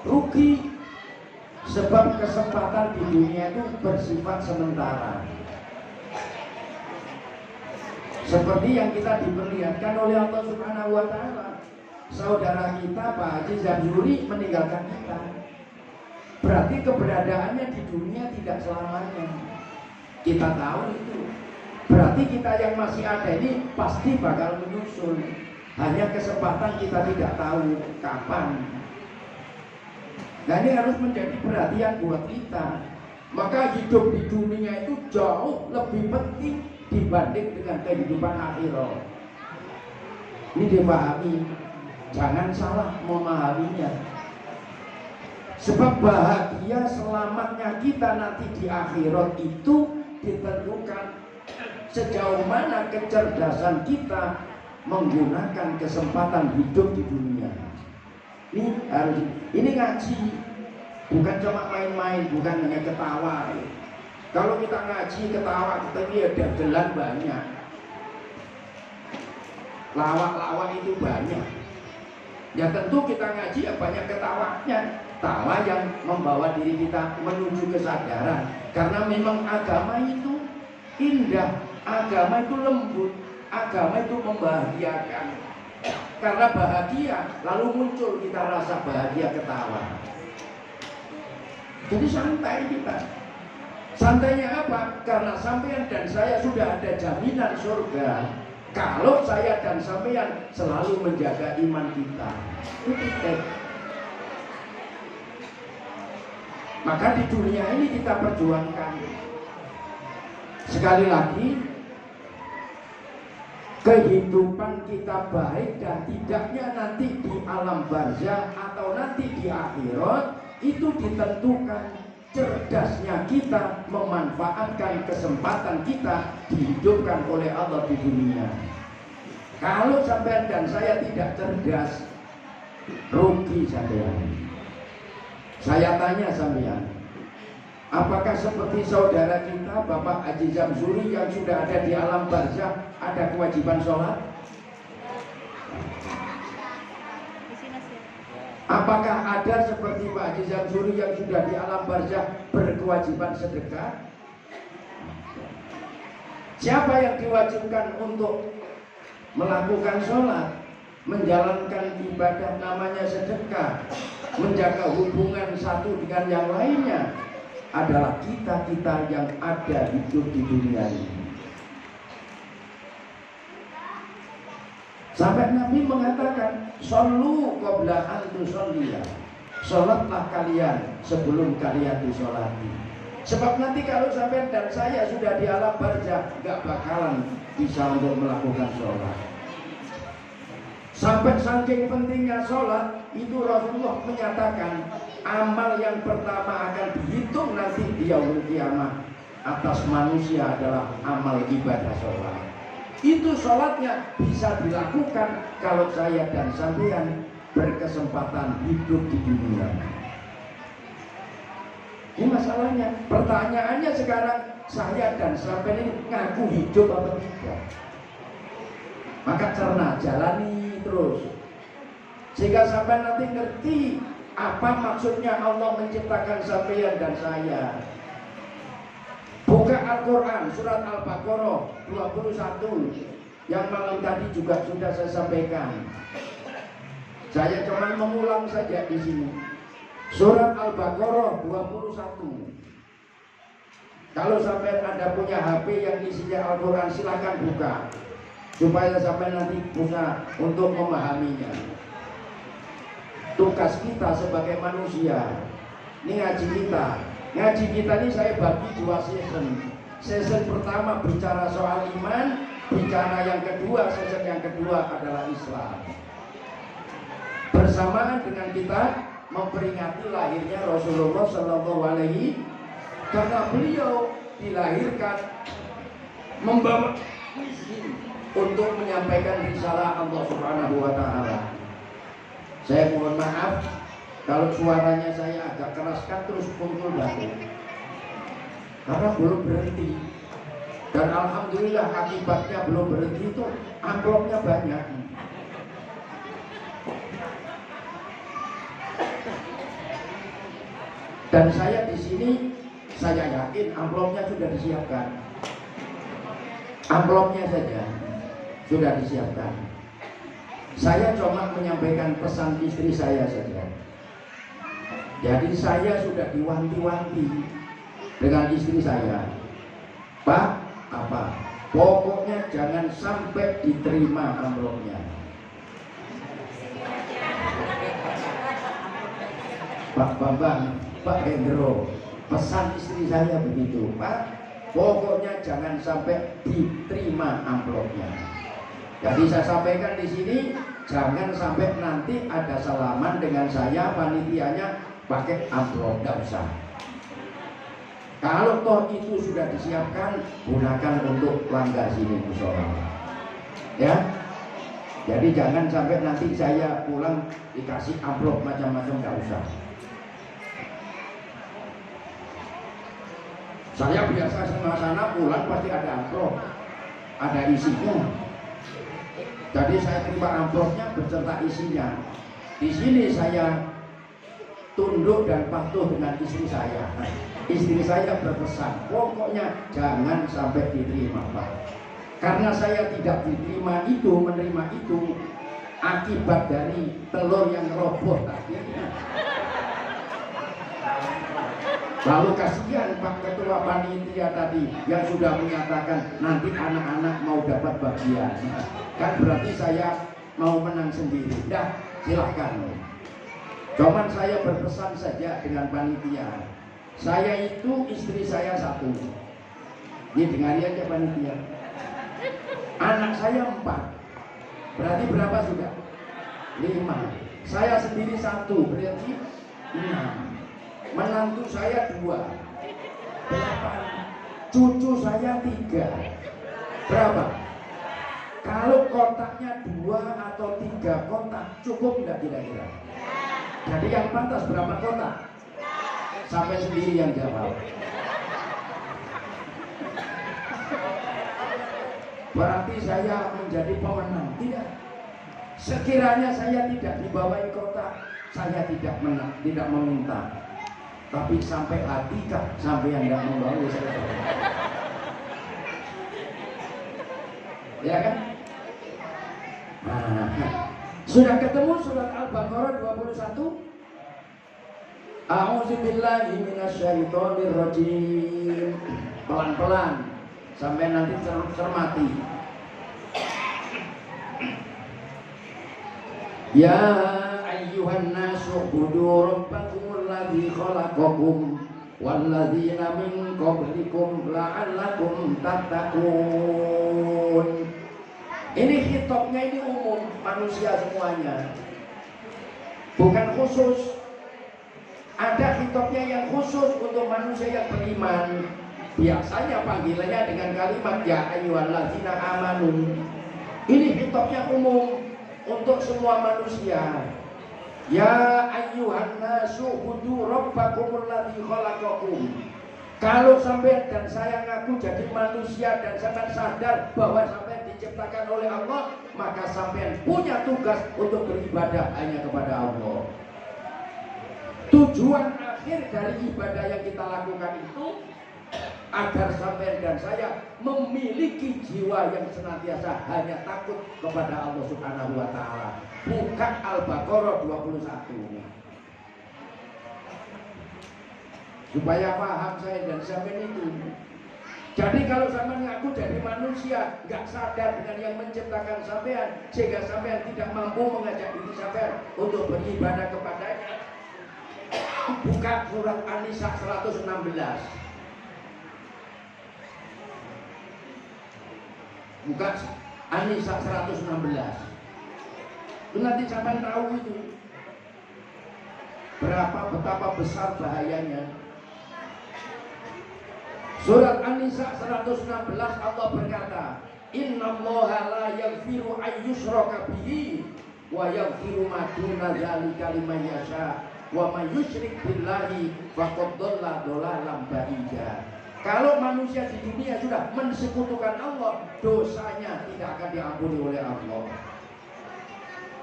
rugi. Sebab kesempatan di dunia itu bersifat sementara. Seperti yang kita diperlihatkan oleh Allah Subhanahu wa Ta'ala. Saudara kita Pak Haji Zamzuri meninggalkan kita. Berarti keberadaannya di dunia tidak selamanya. Kita tahu itu. Berarti kita yang masih ada ini pasti bakal menyusul. Hanya kesempatan kita tidak tahu kapan. Nah, ini harus menjadi perhatian buat kita. Maka hidup di dunia itu jauh lebih penting dibanding dengan kehidupan akhirat. Ini dipahami, jangan salah memahaminya. Sebab bahagia selamatnya kita nanti di akhirat itu ditentukan sejauh mana kecerdasan kita menggunakan kesempatan hidup di dunia. Ini ngaji, bukan cuma main-main, bukan hanya ketawa. Kalau kita ngaji ketawa, kita ini ada gelan banyak, lawak-lawak itu banyak. Ya tentu kita ngaji ya banyak ketawanya, tawa yang membawa diri kita menuju kesadaran. Karena memang agama itu indah, agama itu lembut, agama itu membahagiakan. Karena bahagia, lalu muncul kita rasa bahagia ketawa. Jadi santai kita. Santainya apa? Karena sampean dan saya sudah ada jaminan surga. Kalau saya dan sampean selalu menjaga iman kita. Maka di dunia ini kita perjuangkan. Sekali lagi, kehidupan kita baik dan tidaknya nanti di alam barzah atau nanti di akhirat itu ditentukan cerdasnya kita memanfaatkan kesempatan kita dihidupkan oleh Allah di dunia. Kalau sampean dan saya tidak cerdas, rugi sampean. Saya tanya sampean, apakah seperti saudara kita Bapak Haji Zamzuri yang sudah ada di alam barzah ada kewajiban sholat? Apakah ada seperti Pak Haji Zamzuri yang sudah di alam barzah berkewajiban sedekah? Siapa yang diwajibkan untuk melakukan sholat, menjalankan ibadah namanya sedekah, menjaga hubungan satu dengan yang lainnya, adalah kita-kita yang ada hidup di dunia ini. Sampai Nabi mengatakan, "Shollu qabla an tusolliya." Sholatlah kalian sebelum kalian disolati. Sebab nanti kalau sampai dan saya sudah di alam barzah, gak bakalan bisa untuk melakukan sholat. Sampai saking pentingnya sholat, itu Rasulullah menyatakan, amal yang pertama akan dihitung nanti di yaumul kiamah atas manusia adalah amal ibadah sholat. Itu sholatnya bisa dilakukan kalau saya dan sampean berkesempatan hidup di dunia. Ini masalahnya. Pertanyaannya sekarang, saya dan sampean ini ngaku hidup atau tidak? Maka cerna, jalani terus, sehingga sampai nanti ngerti apa maksudnya Allah menciptakan sampean dan saya. Buka Al-Quran surat Al-Baqarah 21 yang malam tadi juga sudah saya sampaikan. Saya cuma mengulang saja di sini. Surat Al-Baqarah 21. Kalau sampai Anda punya HP yang isinya Al-Quran, silakan buka supaya sampai nanti bisa untuk memahaminya. Tugas kita sebagai manusia, ini ngaji kita ini saya bagi 2 season. Season pertama bicara soal iman, season yang kedua adalah Islam. Bersamaan dengan kita memperingati lahirnya Rasulullah Shallallahu Alaihi, karena beliau dilahirkan membawa misi untuk menyampaikan risalah Allah Subhanahu Wa Taala. Saya mohon maaf kalau suaranya saya agak keraskan terus muncul batuk, karena belum berhenti. Dan alhamdulillah akibatnya belum berhenti itu amplopnya banyak. Dan saya di sini saya yakin amplopnya sudah disiapkan. Amplopnya saja sudah disiapkan. Saya cuma menyampaikan pesan istri saya saja. Jadi saya sudah diwanti-wanti dengan istri saya, Pak, apa? Pokoknya jangan sampai diterima amplopnya. Pak Bambang, Pak Hendro, pesan istri saya begitu, Pak, pokoknya jangan sampai diterima amplopnya. Jadi saya sampaikan di sini, jangan sampai nanti ada salaman dengan saya, panitianya pakai amplop, nggak usah. Kalau toh itu sudah disiapkan, gunakan untuk langgar sini musola. Ya, jadi jangan sampai nanti saya pulang dikasih amplop macam-macam, nggak usah. Saya biasa sama sana pulang pasti ada amplop, ada isinya. Jadi saya terima amplopnya beserta isinya. Di sini saya tunduk dan patuh dengan istri saya. Istri saya berpesan, pokoknya jangan sampai diterima, Pak. Karena saya tidak menerima itu akibat dari telur yang roboh tadi. Lalu kasihan Pak Ketua Panitia tadi yang sudah menyatakan nanti anak-anak mau dapat bagian. Kan berarti saya mau menang sendiri. Dah, silahkan. Cuman saya berpesan saja dengan panitia. Saya itu istri saya 1. Ini dengar aja panitia. Anak saya 4. Berarti berapa sudah? 5. Saya sendiri 1, berarti 6. Menantu saya 2, 8. Cucu saya 3. Berapa? Kalau kotaknya 2 atau 3 kotak cukup nggak kira-kira? Jadi yang pantas berapa kotak? Sampai sendiri yang jawab. Berarti saya menjadi pemenang? Tidak. Sekiranya saya tidak dibawahi kotak, saya tidak meminta. Tapi sampai hati kah sampai yang tidak membawa saya. Ya kan? Nah, sudah ketemu surat Al-Baqarah 21? A'udzubillahi minasyaitonirrajim. Pelan-pelan sampai nanti cermati. Ya ayyuhan nasu ubudu rabbakumul ladzi khalaqakum walladzina min qablikum la'allakum tattaqun. Ini khitabnya ini umum, manusia semuanya, bukan khusus. Ada hitopnya yang khusus untuk manusia yang beriman. Biasanya panggilannya dengan kalimat ya ayyuhallazina amanu. Ini hitopnya umum untuk semua manusia. Ya ayyuhan nasu ubudu rabbakumul ladzi khalaqakum. Kalau sampai dan saya ngaku jadi manusia dan sampai sadar bahwa sampai diciptakan oleh Allah, maka sampai punya tugas untuk beribadah hanya kepada Allah. Tujuan akhir dari ibadah yang kita lakukan itu agar sampai dan saya memiliki jiwa yang senantiasa hanya takut kepada Allah Subhanahu wa taala. Buka Al-Baqarah 21. Supaya paham saya dan sampai itu. Jadi kalau sampean ngaku dari manusia, nggak sadar dengan yang menciptakan sampean, sehingga sampean tidak mampu mengajak diri sampean untuk beribadah kepadanya. Buka surat An-Nisa 116. Buka An-Nisa 116. Itu nanti sampean tahu itu betapa besar bahayanya. Surat An-Nisa 116 Allah berkata, Innallaha la yaghfiru ayyushraka bihi wa yaghfiru ma duna dzalika liman yasha wa may yusyrik billahi faqad dhalla dhalalan ba'ida. Kalau manusia di dunia sudah mensekutukan Allah, dosanya tidak akan diampuni oleh Allah.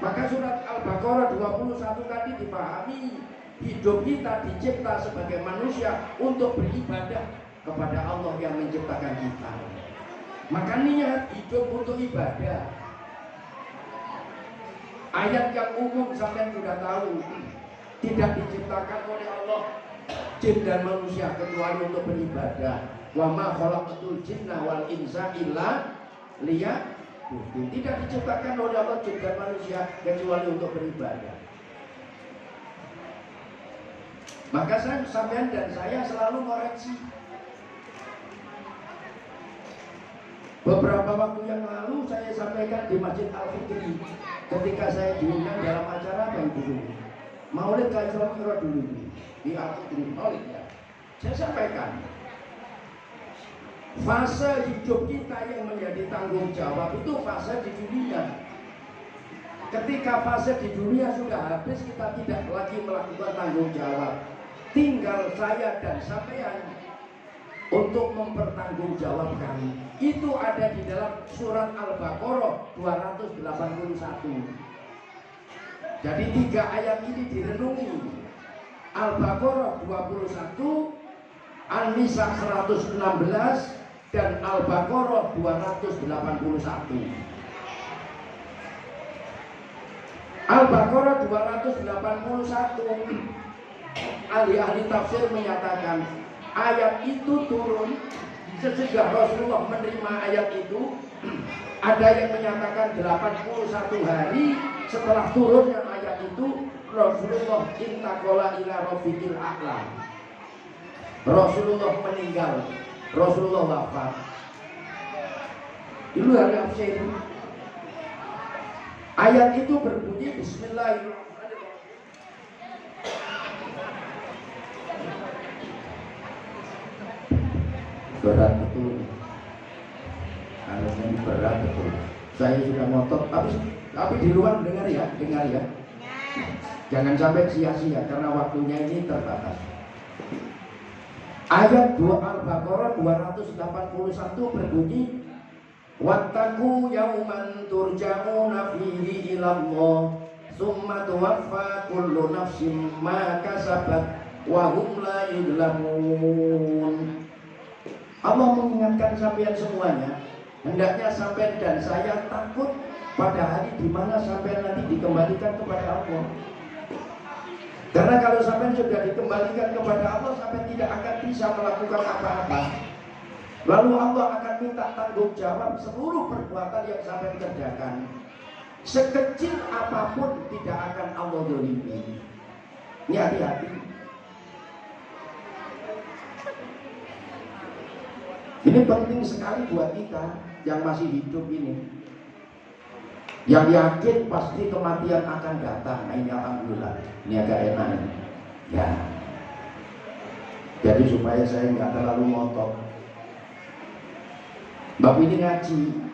Maka surat Al-Baqarah 21 tadi dipahami, hidup kita dicipta sebagai manusia untuk beribadah kepada Allah yang menciptakan kita. Maka niat hidup untuk ibadah. Ayat yang umum sampai sudah tahu, tidak diciptakan oleh Allah jin dan manusia kecuali untuk beribadah. Wa ma khalaqatul jinna wal insa illa liya'budun. Tidak diciptakan oleh Allah jin dan manusia kecuali untuk beribadah. Maka sampean dan saya selalu koreksi. Beberapa waktu yang lalu saya sampaikan di Masjid Al-Fikri ketika saya diundang dalam acara apa itu dulu, Maulid Isra Mi'raj dulu di Al-Fikri Maulid ya. Saya sampaikan fase hidup kita yang menjadi tanggung jawab itu fase di dunia. Ketika fase di dunia sudah habis, kita tidak lagi melakukan tanggung jawab. Tinggal saya dan sampean untuk mempertanggungjawabkan. Itu ada di dalam surat Al-Baqarah 281. Jadi 3 ayat ini direnungi. Al-Baqarah 21, An-Nisa 116 dan Al-Baqarah 281. Al-Baqarah 281, ahli-ahli tafsir menyatakan ayat itu turun sesudah Rasulullah menerima ayat itu. Ada yang menyatakan 81 hari setelah turunnya ayat itu Rasulullah intaqala ila rafiqil a'la. Rasulullah meninggal, Rasulullah wafat. Itu hari tafsir. Ayat itu berbunyi Bismillahirrahmanirrahim. Berat betul. Harusnya berat betul. Saya sudah ngotot, tapi di luar dengar ya. Jangan sampai sia-sia karena waktunya ini terbatas. Ayat 2 Al-Baqarah 281 berbunyi, wattaqu yauman turja'una fihi ilallah summa tuwaffa kullu nafsin ma kasabat wa hum la yudlamun. Allah mengingatkan sampean semuanya, hendaknya sampean dan saya takut pada hari di mana sampean nanti dikembalikan kepada Allah. Karena kalau sampean sudah dikembalikan kepada Allah, sampean tidak akan bisa melakukan apa-apa. Lalu Allah akan minta tanggung jawab seluruh perbuatan yang sampean kerjakan. Sekecil apapun tidak akan Allah zalimi. Ini hati-hati. Ini penting sekali buat kita yang masih hidup ini, yang yakin pasti kematian akan datang. Nah, ini alhamdulillah, ini agak enak ini. Ya, Jadi supaya saya nggak terlalu ngotot. Bab ini ngaji.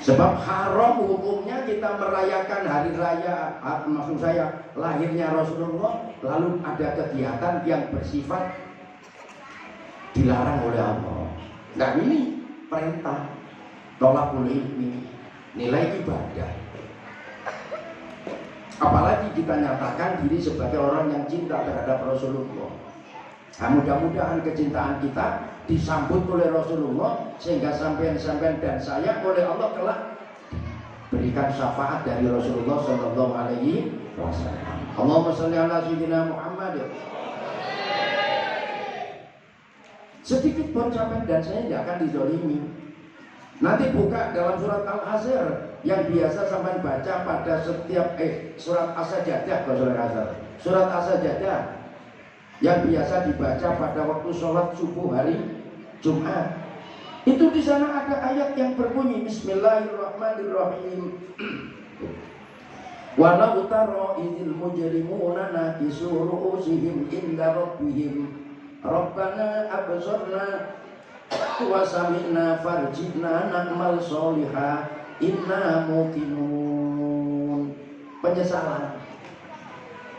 Sebab haram hukumnya kita merayakan hari raya, maksud saya lahirnya Rasulullah, lalu ada kegiatan yang bersifat dilarang oleh Allah. Nah ini perintah tolakul ilmi, nilai ibadah. Apalagi kita nyatakan diri sebagai orang yang cinta terhadap Rasulullah. Nah, mudah-mudahan kecintaan kita disambut oleh Rasulullah sehingga sampean-sampean dan saya oleh Allah kelak berikan syafaat dari Rasulullah Sallallahu Alaihi Wasallam. Allahumma sholli ala sayyidina Muhammad. Sedikit pun sampean dan saya tidak akan dizalimi. Nanti buka dalam surat Al-Asr yang biasa sampean baca pada setiap surat As-Sajdah, surat As-Sajdah yang biasa dibaca pada waktu sholat subuh hari Jumat. Itu di sana ada ayat yang berbunyi Bismillahirrahmanirrahim. Walau tara idzil mujrimuna nakisu ru'usihim inda rabbihim Rabbana absarna wa sami'na farjina na'mal sholiha inna muqinun. Penyesalan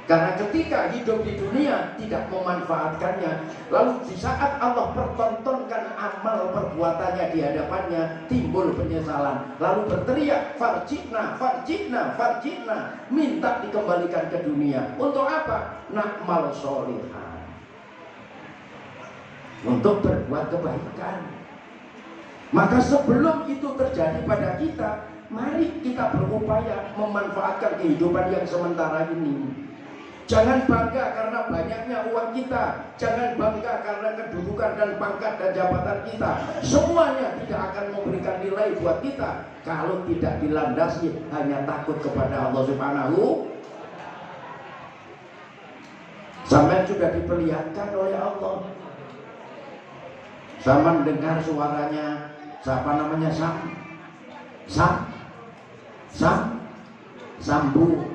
karena ketika hidup di dunia tidak memanfaatkannya, lalu di saat Allah pertontonkan amal perbuatannya di hadapannya, timbul penyesalan, lalu berteriak farjina, farjina, farjina, minta dikembalikan ke dunia. Untuk apa? Na'mal sholiha, untuk berbuat kebaikan. Maka sebelum itu terjadi pada kita, mari kita berupaya memanfaatkan kehidupan yang sementara ini. Jangan bangga karena banyaknya uang kita, jangan bangga karena kedudukan dan pangkat dan jabatan kita. Semuanya tidak akan memberikan nilai buat kita kalau tidak dilandasi hanya takut kepada Allah Subhanahu. Sampai sudah diperlihatkan oleh Allah. Sama mendengar suaranya, siapa namanya Sambu.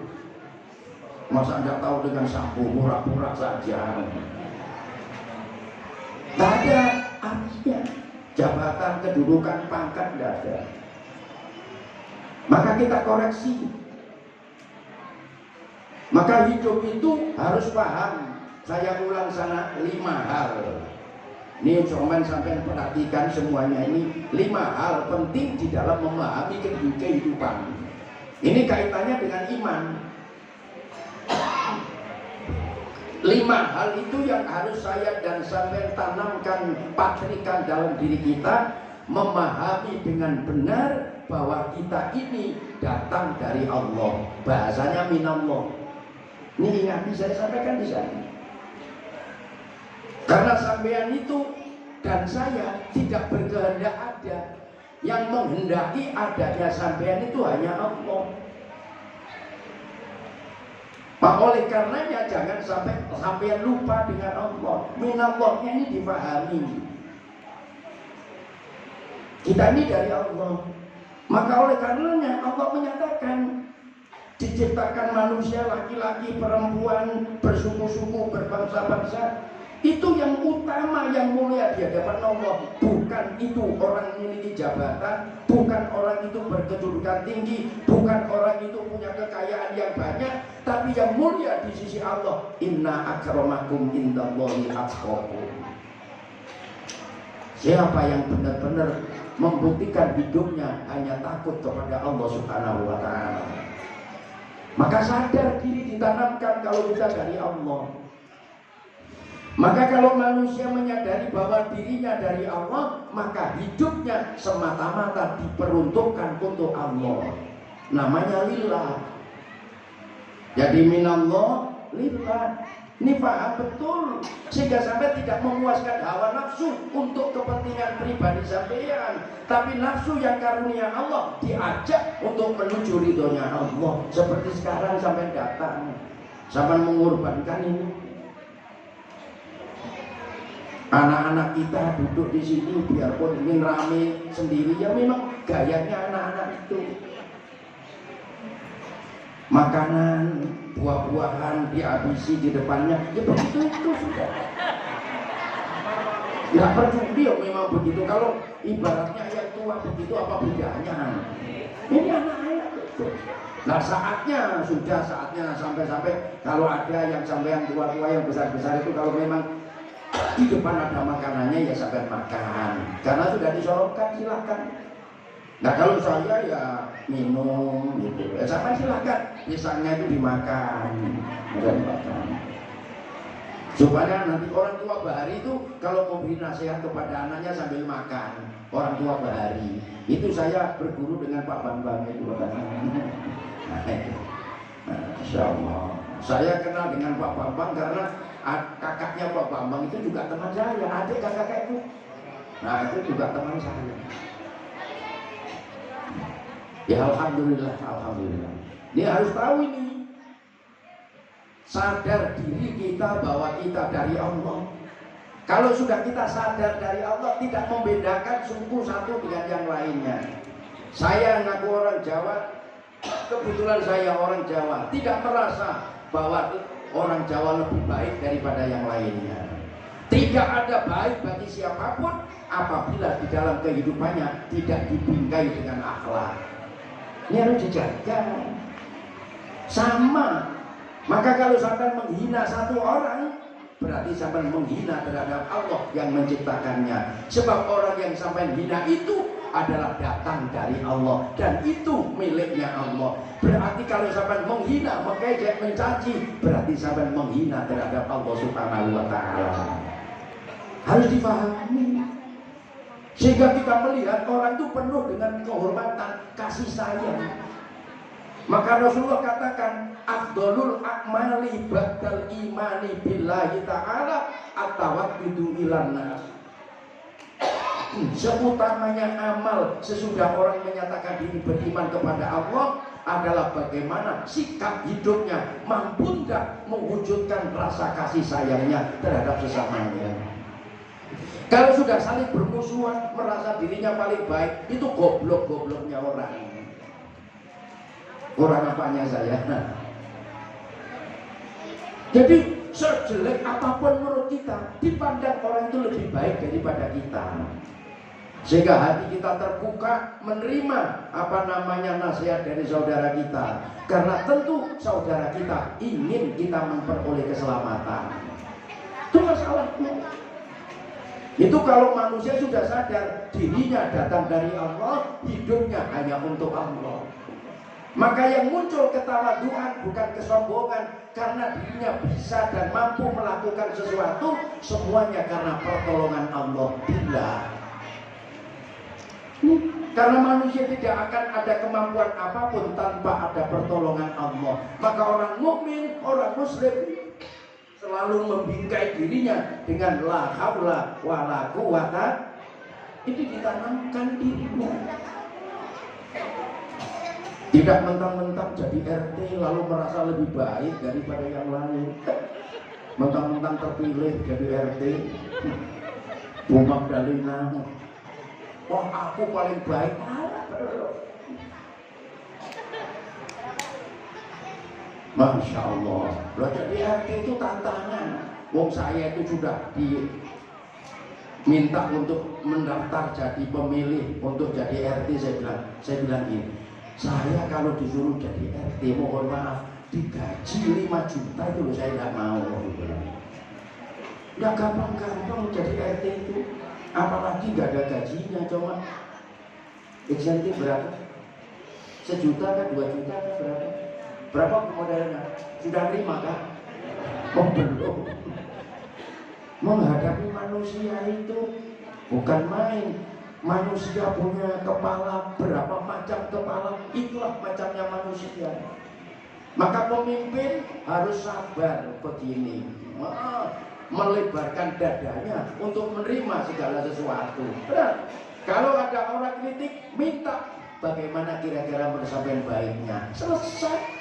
Masa anda tahu dengan Sambu, pura-pura saja. Tidak ada artinya. Jabatan, kedudukan, pangkat tidak ada. Maka kita koreksi. Maka hidup itu harus paham. Saya ulang sana 5 hal. Ini cuma sampai perhatikan semuanya ini 5 hal penting di dalam memahami kehidupan. Ini kaitannya dengan iman. 5 hal itu yang harus saya dan sampai tanamkan, patrikan dalam diri kita, memahami dengan benar bahwa kita ini datang dari Allah. Bahasanya minallah. Ini ingat saya sampaikan di sana. Karena sampean itu dan saya tidak berkehendak ada. Yang menghendaki adanya sampean itu hanya Allah. Maka oleh karenanya jangan sampai sampean lupa dengan Allah. Minallahnya ini dipahami. Kita ini dari Allah. Maka oleh karenanya Allah menyatakan diciptakan manusia laki-laki, perempuan, bersuku-suku, berbangsa-bangsa. Itu yang utama, yang mulia di hadapan Allah. Bukan itu orang memiliki jabatan, bukan orang itu berkedudukan tinggi, bukan orang itu punya kekayaan yang banyak, tapi yang mulia di sisi Allah. Inna akramakum indallahi atqakum. Siapa yang benar-benar membuktikan hidupnya hanya takut kepada Allah Subhanahu wa ta'ala, maka sadar diri ditanamkan kalau kita dari Allah. Maka kalau manusia menyadari bahwa dirinya dari Allah, maka hidupnya semata-mata diperuntukkan untuk Allah. Namanya lillah. Jadi minallah lillah. Ini paham betul, sehingga sampai tidak memuaskan hawa nafsu untuk kepentingan pribadi sampean, tapi nafsu yang karunia Allah diajak untuk menuju ridhonya Allah. Seperti sekarang sampai datang, sampai mengorbankan ini. Anak-anak kita duduk di sini biarpun ingin rame sendiri, ya memang gayanya anak-anak itu. Makanan buah-buahan dihabisi di depannya, ya begitu itu sudah. Ya percuma dia memang begitu. Kalau ibaratnya yang tua begitu apa bedanya? Ini anak-anak itu. Nah saatnya sudah saatnya sampai-sampai kalau ada yang sampai yang tua-tua yang besar-besar itu kalau memang di depan ada makanannya ya sampai makan. Karena sudah disorotkan silakan. Nah kalau saya ya minum gitu, sampai silakan pisangnya itu dimakan, supaya nanti orang tua bahari itu kalau memberi nasihat kepada anaknya sambil makan, orang tua bahari itu saya berguru dengan Pak Bambang itu. Masya Allah, saya kenal dengan Pak Bambang karena kakaknya Pak Bambang itu juga teman saya, adik kakak itu. Nah itu juga teman saya. Ya alhamdulillah, alhamdulillah. Ini harus tahu ini. Sadar diri kita bahwa kita dari Allah. Kalau sudah kita sadar dari Allah, tidak membedakan suku satu dengan yang lainnya. Saya ngaku orang Jawa, kebetulan saya orang Jawa, tidak merasa bahwa orang Jawa lebih baik daripada yang lainnya. Tidak ada baik bagi siapapun apabila di dalam kehidupannya tidak dibingkai dengan akhlak. Ini harus dijaga. Sama. Maka kalau sampai menghina satu orang, berarti sampai menghina terhadap Allah yang menciptakannya. Sebab orang yang sampai menghina itu adalah datang dari Allah dan itu miliknya Allah. Berarti kalau sampai menghina, mengejek, mencaci, berarti sampai menghina terhadap Allah Subhanahu wa taala. Harus dipahami. Sehingga kita melihat orang itu penuh dengan kehormatan, kasih sayang. Maka Rasulullah katakan, afdolul a'mali ba'dal imani billahi ta'ala at-tawaddudu ilan nas. Seutamanya amal sesudah orang menyatakan diri beriman kepada Allah adalah bagaimana sikap hidupnya mampu tidak mewujudkan rasa kasih sayangnya terhadap sesamanya. Kalau sudah saling bermusuhan, merasa dirinya paling baik, itu goblok-gobloknya orang. Orang apanya saya? Jadi sejelek apapun menurut kita, dipandang orang itu lebih baik daripada kita. Sehingga hati kita terbuka menerima nasihat dari saudara kita. Karena tentu saudara kita ingin kita memperoleh keselamatan. Itu masalahnya. Itu kalau manusia sudah sadar dirinya datang dari Allah, hidupnya hanya untuk Allah. Maka yang muncul ketawaduan bukan kesombongan, karena dirinya bisa dan mampu melakukan sesuatu, semuanya karena pertolongan Allah. Bila karena manusia tidak akan ada kemampuan apapun tanpa ada pertolongan Allah. Maka orang mukmin, orang muslim selalu membingkai dirinya dengan la haula wala quwata. Itu ditanamkan dirinya. Tidak mentang-mentang jadi RT lalu merasa lebih baik daripada yang lain. Mentang-mentang terpilih jadi RT, Bu Magdalena, wah aku paling baik. Masya Allah. Loh, jadi RT itu tantangan. Wong saya itu sudah diminta untuk mendaftar jadi pemilih untuk jadi RT. Saya bilang ini, saya kalau disuruh jadi RT, mohon maaf, digaji 5 juta itu loh, saya tidak mau. Nggak gampang-gampang jadi RT itu, apalagi nggak ada gajinya. Coba insentif berapa? 1 juta kan, 2 juta kan, berapa? Berapa modalnya? Sudah terima kan? Oh belum. Menghadapi manusia itu bukan main. Manusia punya kepala, berapa macam kepala, itulah macamnya manusia. Maka pemimpin harus sabar begini, melebarkan dadanya untuk menerima segala sesuatu. Benar. Kalau ada orang kritik, minta bagaimana kira-kira penyampaian baiknya. Selesai.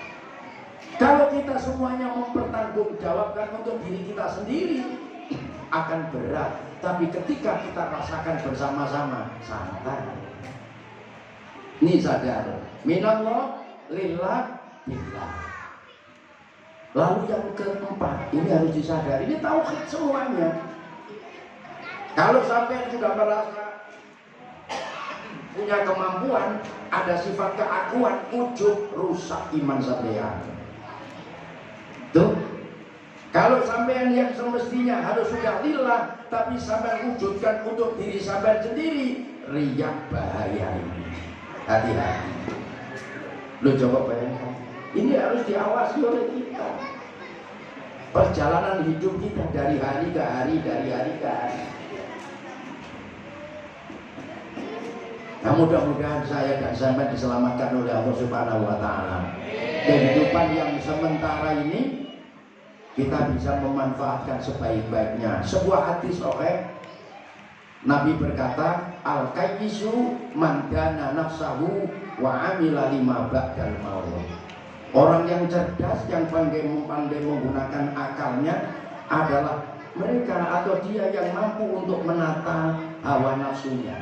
Kalau kita semuanya mempertanggungjawabkan untuk diri kita sendiri, akan berat. Tapi ketika kita rasakan bersama-sama, santai. Ini sadar. Minallah lillah billah. Lalu yang keempat, ini harus disadari, ini tauhid semuanya. Kalau sampai sudah merasa punya kemampuan, ada sifat keakuan, ujub, rusak iman sampean. Tuh. Kalau sampean yang semestinya harus sudah lillah, tapi sampean wujudkan untuk diri sampean sendiri, riya bahaya ini. Hati-hati. Lo coba bayangkan. Ini harus diawasi oleh kita. Perjalanan hidup kita dari hari ke hari, dari hari ke hari. Nah, mudah-mudahan saya dan sampai diselamatkan oleh Allah Subhanahu wa Ta'ala. Kehidupan yang sementara ini kita bisa memanfaatkan sebaik-baiknya. Sebuah hadis Nabi berkata, al-qayyisu man dana nafsahu wa amila lima ba'dal maut. Orang yang cerdas, yang pandai menggunakan akalnya adalah mereka atau dia yang mampu untuk menata hawa nafsunya.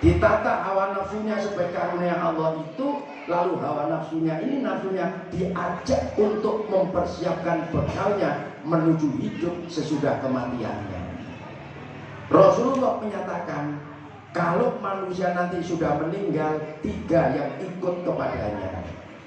Ditata hawa nafsunya sebagai karunia Allah itu, lalu hawa nafsunya ini diajak untuk mempersiapkan bekalnya menuju hidup sesudah kematiannya. Rasulullah menyatakan, kalau manusia nanti sudah meninggal, 3 yang ikut kepadanya.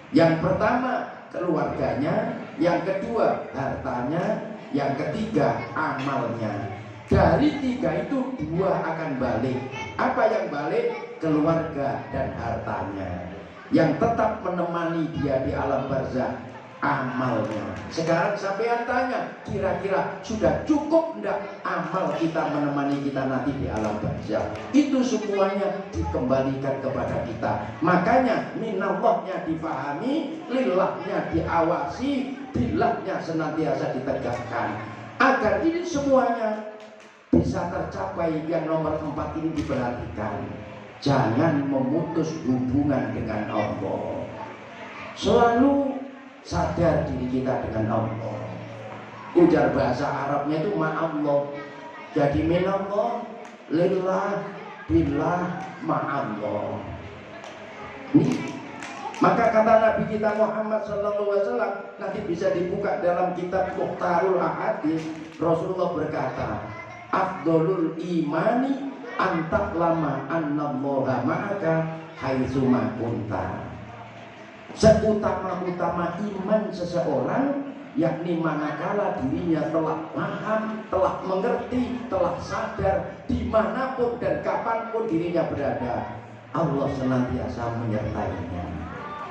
Yang pertama keluarganya, yang kedua hartanya, yang ketiga amalnya. Dari 3 itu 2 akan balik. Apa yang balik? Keluarga dan hartanya. Yang tetap menemani dia di alam barzakh, amalnya. Sekarang sampean tanya, kira-kira sudah cukup enggak amal kita menemani kita nanti di alam barzakh? Itu semuanya dikembalikan kepada kita. Makanya minallahnya difahami, lillahnya diawasi, billahnya senantiasa ditegakkan. Agar ini semuanya bisa tercapai, yang nomor 4 ini diperhatikan. Jangan memutus hubungan dengan Allah. Selalu sadar diri kita dengan Allah. Ujar bahasa Arabnya itu ma'allah. Jadi minallah, lillah, billah, ma'allah. Maka kata Nabi kita Muhammad SAW, nanti bisa dibuka dalam kitab Mukhtarul Ahadits. Rasulullah berkata, afdolul imani antak lama annallaha ma'aka haitsuma kunta. Seutama-utama iman seseorang, yakni manakala dirinya telah paham, telah mengerti, telah sadar dimanapun dan kapanpun dirinya berada, Allah senantiasa menyertainya.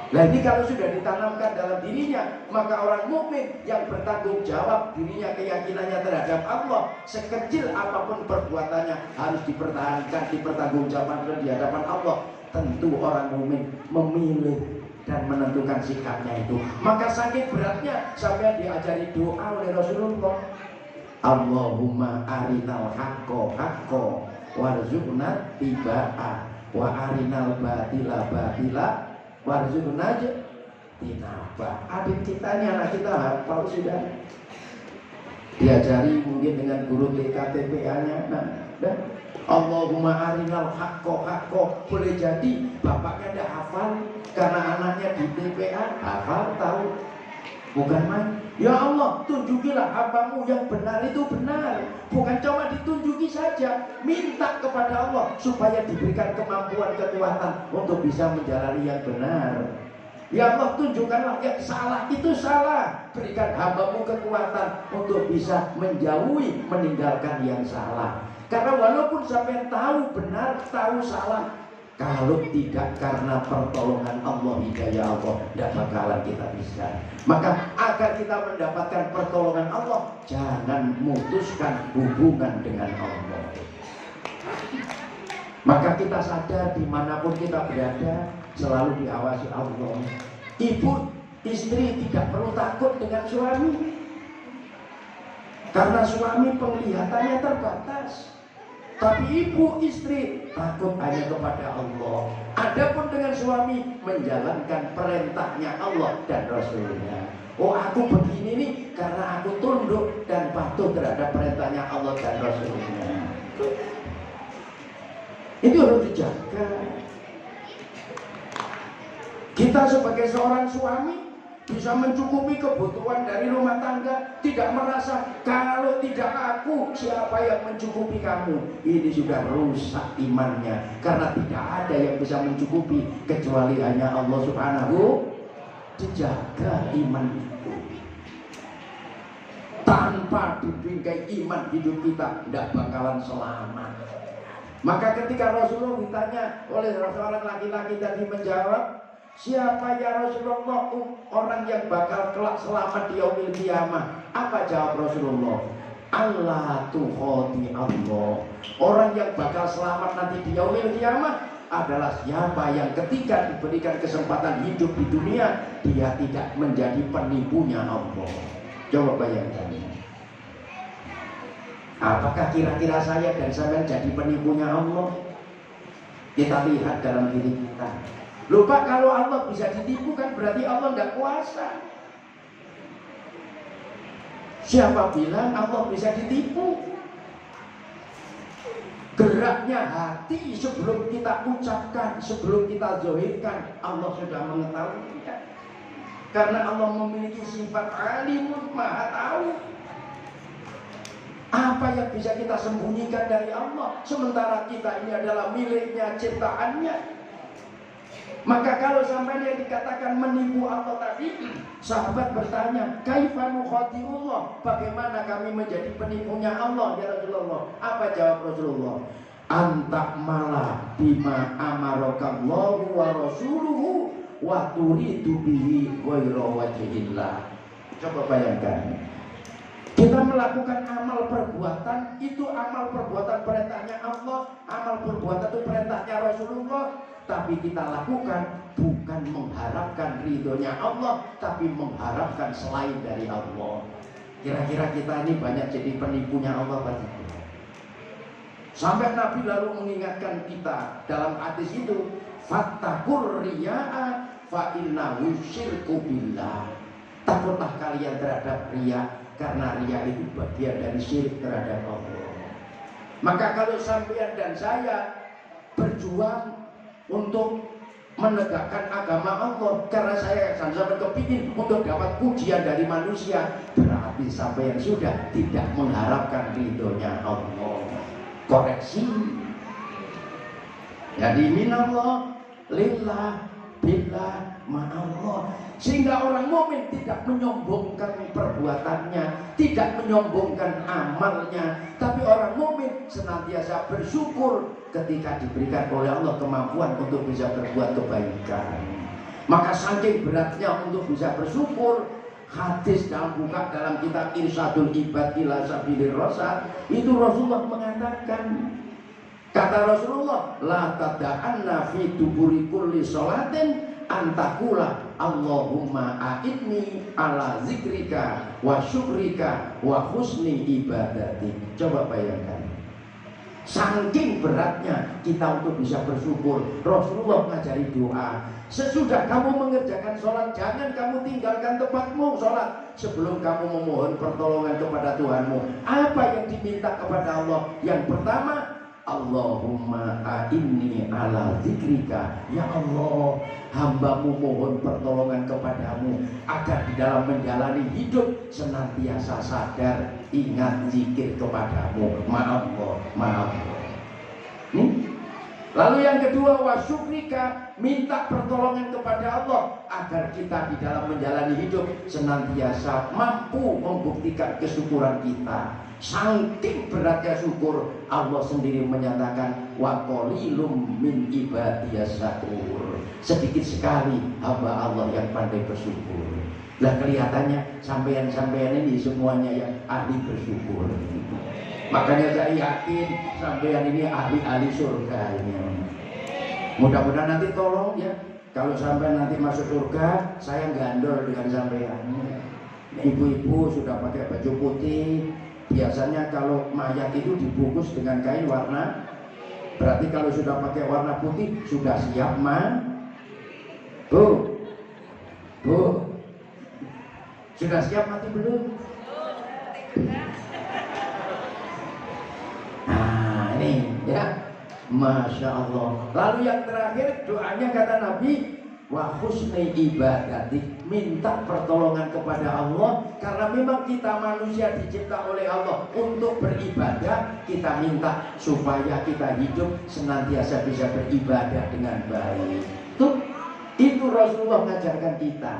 Nah, ini kalau sudah ditanamkan dalam dirinya, maka orang mukmin yang bertanggung jawab dirinya, keyakinannya terhadap Allah, sekecil apapun perbuatannya harus dipertahankan, dipertanggungjawabkan di hadapan Allah. Tentu orang mukmin memilih dan menentukan sikapnya itu. Maka saking beratnya sampai diajari doa oleh Rasulullah. Allahumma arinal haqqo haqqo warzuqna tibaa wa arinal batila batila warzuqna tinaba. Adik kita ini, anak kita hafal sudah. Diajari mungkin dengan guru TKTPA-nya. Dan Allahumma arinal haqqo haqqo. Boleh jadi bapaknya tidak hafal karena anaknya di TPA hafal, tahu. Bukan main. Ya Allah, tunjukilah hambamu yang benar itu benar. Bukan cuma ditunjuki saja, minta kepada Allah supaya diberikan kemampuan, kekuatan untuk bisa menjalani yang benar. Ya Allah, tunjukkanlah yang salah itu salah. Berikan hambamu kekuatan untuk bisa menjauhi, meninggalkan yang salah. Karena walaupun sampai tahu benar, tahu salah, kalau tidak karena pertolongan Allah, hidayah Allah, tidak bakalan kita bisa. Maka agar kita mendapatkan pertolongan Allah, jangan memutuskan hubungan dengan Allah. Maka kita sadar dimanapun kita berada, selalu diawasi Allah. Ibu, istri tidak perlu takut dengan suami, karena suami penglihatannya terbatas. Tapi ibu, istri takut hanya kepada Allah. Adapun dengan suami, menjalankan perintahnya Allah dan Rasulnya. Oh, aku begini nih karena aku tunduk dan patuh terhadap perintahnya Allah dan Rasulnya. Itu harus dijaga. Kita sebagai seorang suami bisa mencukupi kebutuhan dari rumah tangga, tidak merasa kalau tidak aku siapa yang mencukupi kamu. Ini sudah rusak imannya, karena tidak ada yang bisa mencukupi kecuali hanya Allah Subhanahu. Dijaga iman itu. Tanpa dibingkai iman hidup kita tidak bakalan selamat. Maka ketika Rasulullah ditanya oleh seorang laki-laki tadi menjawab, siapa ya Rasulullah orang yang bakal kelak selamat di yaumil qiyamah? Apa jawab Rasulullah? Allah tukhati Allah. Orang yang bakal selamat nanti di yaumil qiyamah adalah siapa yang ketika diberikan kesempatan hidup di dunia dia tidak menjadi penipunya Allah. Coba bayangkan, apakah kira-kira saya dan sampean jadi penipunya Allah? Kita lihat dalam diri kita. Lupa kalau Allah bisa ditipu kan berarti Allah tidak kuasa. Siapa bilang Allah bisa ditipu? Geraknya hati sebelum kita ucapkan, sebelum kita zahirkan, Allah sudah mengetahuinya. Karena Allah memiliki sifat alimun, maha tahu. Apa yang bisa kita sembunyikan dari Allah, sementara kita ini adalah miliknya, ciptaannya. Maka kalau sampai yang dikatakan menipu Allah tadi, sahabat bertanya, kaifa nukhadi'ullah, bagaimana kami menjadi penipunya Allah ya Rasulullah? Apa jawab Rasulullah? Antak malah bima amarakallahu wa rasuluhu wa turidu bihi ghairu wajhillah. Coba bayangkan, kita melakukan amal perbuatan, itu amal perbuatan perintahnya Allah, amal perbuatan itu perintahnya Rasulullah, tapi kita lakukan bukan mengharapkan ridhonya Allah, tapi mengharapkan selain dari Allah. Kira-kira kita ini banyak jadi penipunya Allah apa tidak? Sampai Nabi lalu mengingatkan kita dalam hadis itu, fattaqur riya'a fa innahu syirku billah. Takutlah kalian terhadap riya, karena riya itu bagian dari syirik terhadap Allah. Maka kalau sampean dan saya berjuang untuk menegakkan agama Allah, karena saya sama-sama kepingin untuk dapat pujian dari manusia, berarti sampean sudah tidak mengharapkan ridhonya Allah. Koreksi. Jadi minallah lillah billah ma'allah. Sehingga orang mukmin tidak menyombongkan perbuatannya, tidak menyombongkan amalnya, tapi orang mukmin senantiasa bersyukur ketika diberikan oleh Allah kemampuan untuk bisa berbuat kebaikan. Maka saking beratnya untuk bisa bersyukur, hadis dalam kitab Irsyadul Ibad ila Sabilir Rasyad itu Rasulullah mengatakan, kata Rasulullah, la tada'anna fi duburi kulli sholatin antakula Allahumma a'idni ala zikrika wa syukrika wa husni ibadatik. Coba bayangkan, saking beratnya kita untuk bisa bersyukur, Rasulullah mengajari doa. Sesudah kamu mengerjakan sholat, jangan kamu tinggalkan tempatmu sholat sebelum kamu memohon pertolongan kepada Tuhanmu. Apa yang diminta kepada Allah? Yang pertama, Allahumma a'inni ala zikrika. Ya Allah, hambamu mohon pertolongan kepadamu agar di dalam menjalani hidup senantiasa sadar, ingat zikir kepadamu. Maaf Allah, maaf Allah. Lalu yang kedua, wa syukrika, minta pertolongan kepada Allah agar kita di dalam menjalani hidup senantiasa mampu membuktikan kesyukuran kita. Saking beratnya syukur, Allah sendiri menyatakan wa qalilum min ibadiyas syakur. Sedikit sekali hamba Allah yang pandai bersyukur. Lah kelihatannya sampean-sampean ini semuanya yang ahli bersyukur. Makanya saya yakin sampean ini ahli-ahli surga ini. Mudah-mudahan nanti tolong ya, kalau sampean nanti masuk surga, saya gandol dengan sampean. Ibu-ibu sudah pakai baju putih. Biasanya kalau mayat itu dibungkus dengan kain warna, berarti kalau sudah pakai warna putih sudah siap Bu, sudah siap mati belum? Nah ini ya, Masya Allah. Lalu yang terakhir doanya kata Nabi, wa husni ibadatik, minta pertolongan kepada Allah, karena memang kita manusia dicipta oleh Allah untuk beribadah. Kita minta supaya kita hidup senantiasa bisa beribadah dengan baik. Itu Rasulullah mengajarkan kita.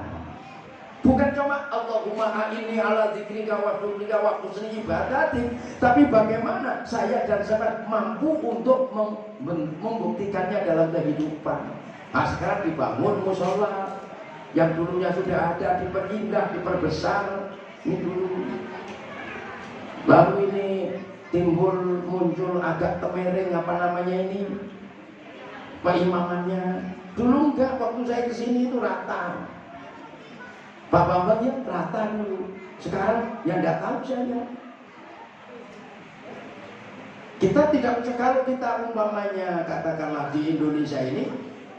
Bukan cuma Allahumma a'inni ala dzikrika wa syukrika wa husni ibadatik, tapi bagaimana saya dan sahabat mampu untuk membuktikannya dalam kehidupan. Nah, sekarang dibangun musola yang dulunya sudah ada, diperindah, diperbesar. Ini dulu. Lalu ini muncul agak temering, apa namanya ini, peimamannya. Dulu enggak, waktu saya kesini itu rata. Pak Bambang ya rata dulu. Sekarang yang enggak tahu saya. Kita tidak, kalau kita umpamanya katakanlah di Indonesia ini,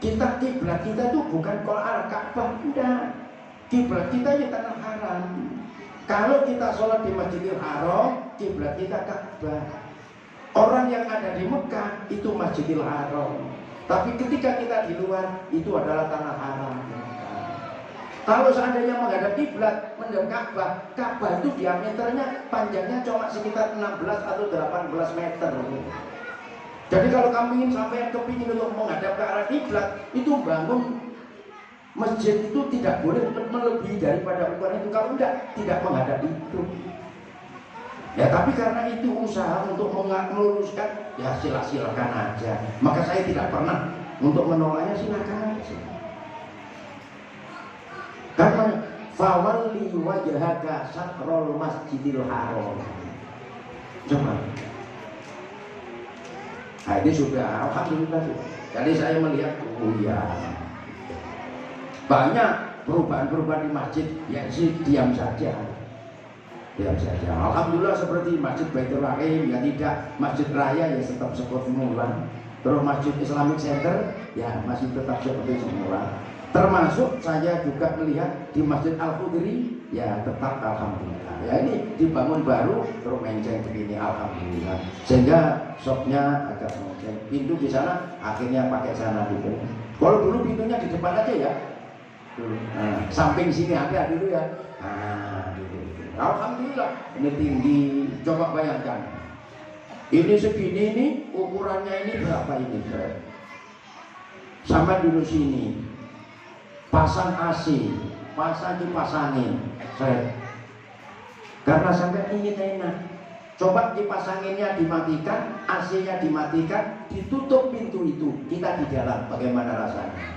kita kiblat kita tuh bukan Ka'bah, enggak. Kiblat kita ya tanah haram. Kalau kita sholat di Masjidil Haram, kiblat kita Ka'bah. Orang yang ada di Mekah itu Masjidil Haram. Tapi ketika kita di luar, itu adalah tanah haram. Kalau seandainya menghadap kiblat, menghadap Ka'bah, Ka'bah itu diameternya, panjangnya cuma sekitar 16 atau 18 meter. Jadi kalau kamu ingin sampai kepingin untuk menghadap ke arah kiblat, itu bangun masjid itu tidak boleh melebihi daripada ukuran itu. Kalau tidak menghadap itu. Ya, tapi karena itu usaha untuk meluruskan, ya silakan aja. Maka saya tidak pernah untuk menolaknya, silakan aja. Karena fawalli wajhaka satrul masjidil haram. Coba. Nah, ini sudah, alhamdulillah. Jadi saya melihat, oh ya, banyak perubahan-perubahan di masjid yang diam saja. Diam saja. Alhamdulillah, seperti Masjid Baitur Rahim, ya tidak, Masjid Raya ya tetap seperti semula. Terus Masjid Islamic Center ya masih tetap seperti semula. Termasuk saya juga melihat di Masjid Al-Khudri ya tetap alhamdulillah. Ya ini dibangun baru terus menceng begini, alhamdulillah. Sehingga shopnya agak menceng. Pintu di sana akhirnya pakai sana gitu. Kalau dulu pintunya di depan aja ya. Nah, samping sini ada dulu ya. Nah, gitu. Alhamdulillah ini tinggi. Coba bayangkan. Ini segini ini, ukurannya ini berapa ini? Sampai dulu sini. Pasang AC, pasang kipas angin, karena sampai ingin enak. Coba kipas anginnya dimatikan, AC-nya dimatikan, ditutup pintu itu, kita di dalam, bagaimana rasanya?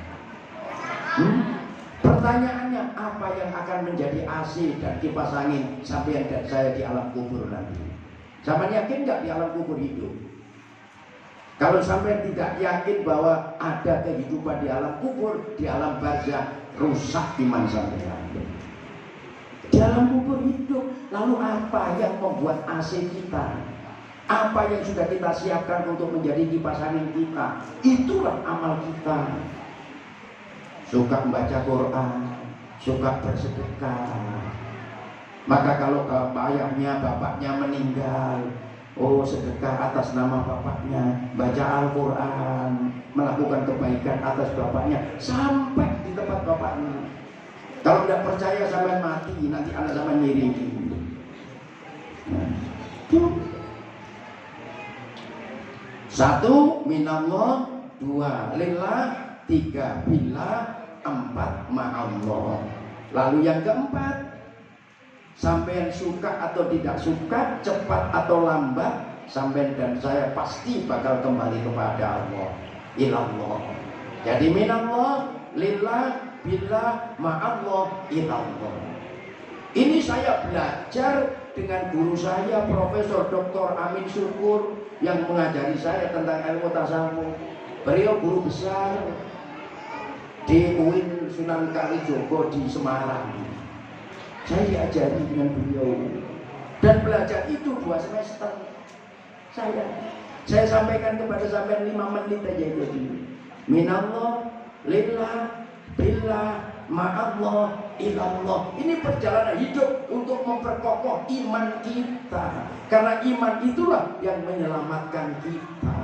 Pertanyaannya, apa yang akan menjadi AC dan kipas angin sampai dan saya di alam kubur nanti? Sama yakin nggak di alam kubur hidup? Kalau sampai tidak yakin bahwa ada kehidupan di alam kubur, di alam barzah, rusak iman sampean. Di alam kubur hidup, lalu apa yang membuat AC kita? Apa yang sudah kita siapkan untuk menjadi kipas angin kita? Itulah amal kita. Suka membaca Quran, suka bersedekah. Maka kalau ayahnya, bapaknya meninggal, oh sedekah atas nama bapaknya, baca Al-Quran, melakukan kebaikan atas bapaknya sampai di tempat bapaknya. Kalau tidak percaya sampai mati, nanti anak sama nyiringi. Nah, satu minallah, dua lillah, tiga billah, empat ma'allah. Lalu yang keempat, sampean suka atau tidak suka, cepat atau lambat, sampean dan saya pasti bakal kembali kepada Allah, ilallah. Jadi minallah, lillah, billah, ma'allah, ilallah. Ini saya belajar dengan guru saya, Profesor Dr. Amin Syukur, yang mengajari saya tentang ilmu tasawuf. Beliau guru besar di UIN Sunan Kalijogo di Semarang. Saya diajari dengan beliau dan belajar itu 2 semester. Saya sampaikan kepada sampean 5 menit aja jadi. Minallah, lillah, billah, ma'allah, ilallah. Ini perjalanan hidup untuk memperkokoh iman kita. Karena iman itulah yang menyelamatkan kita.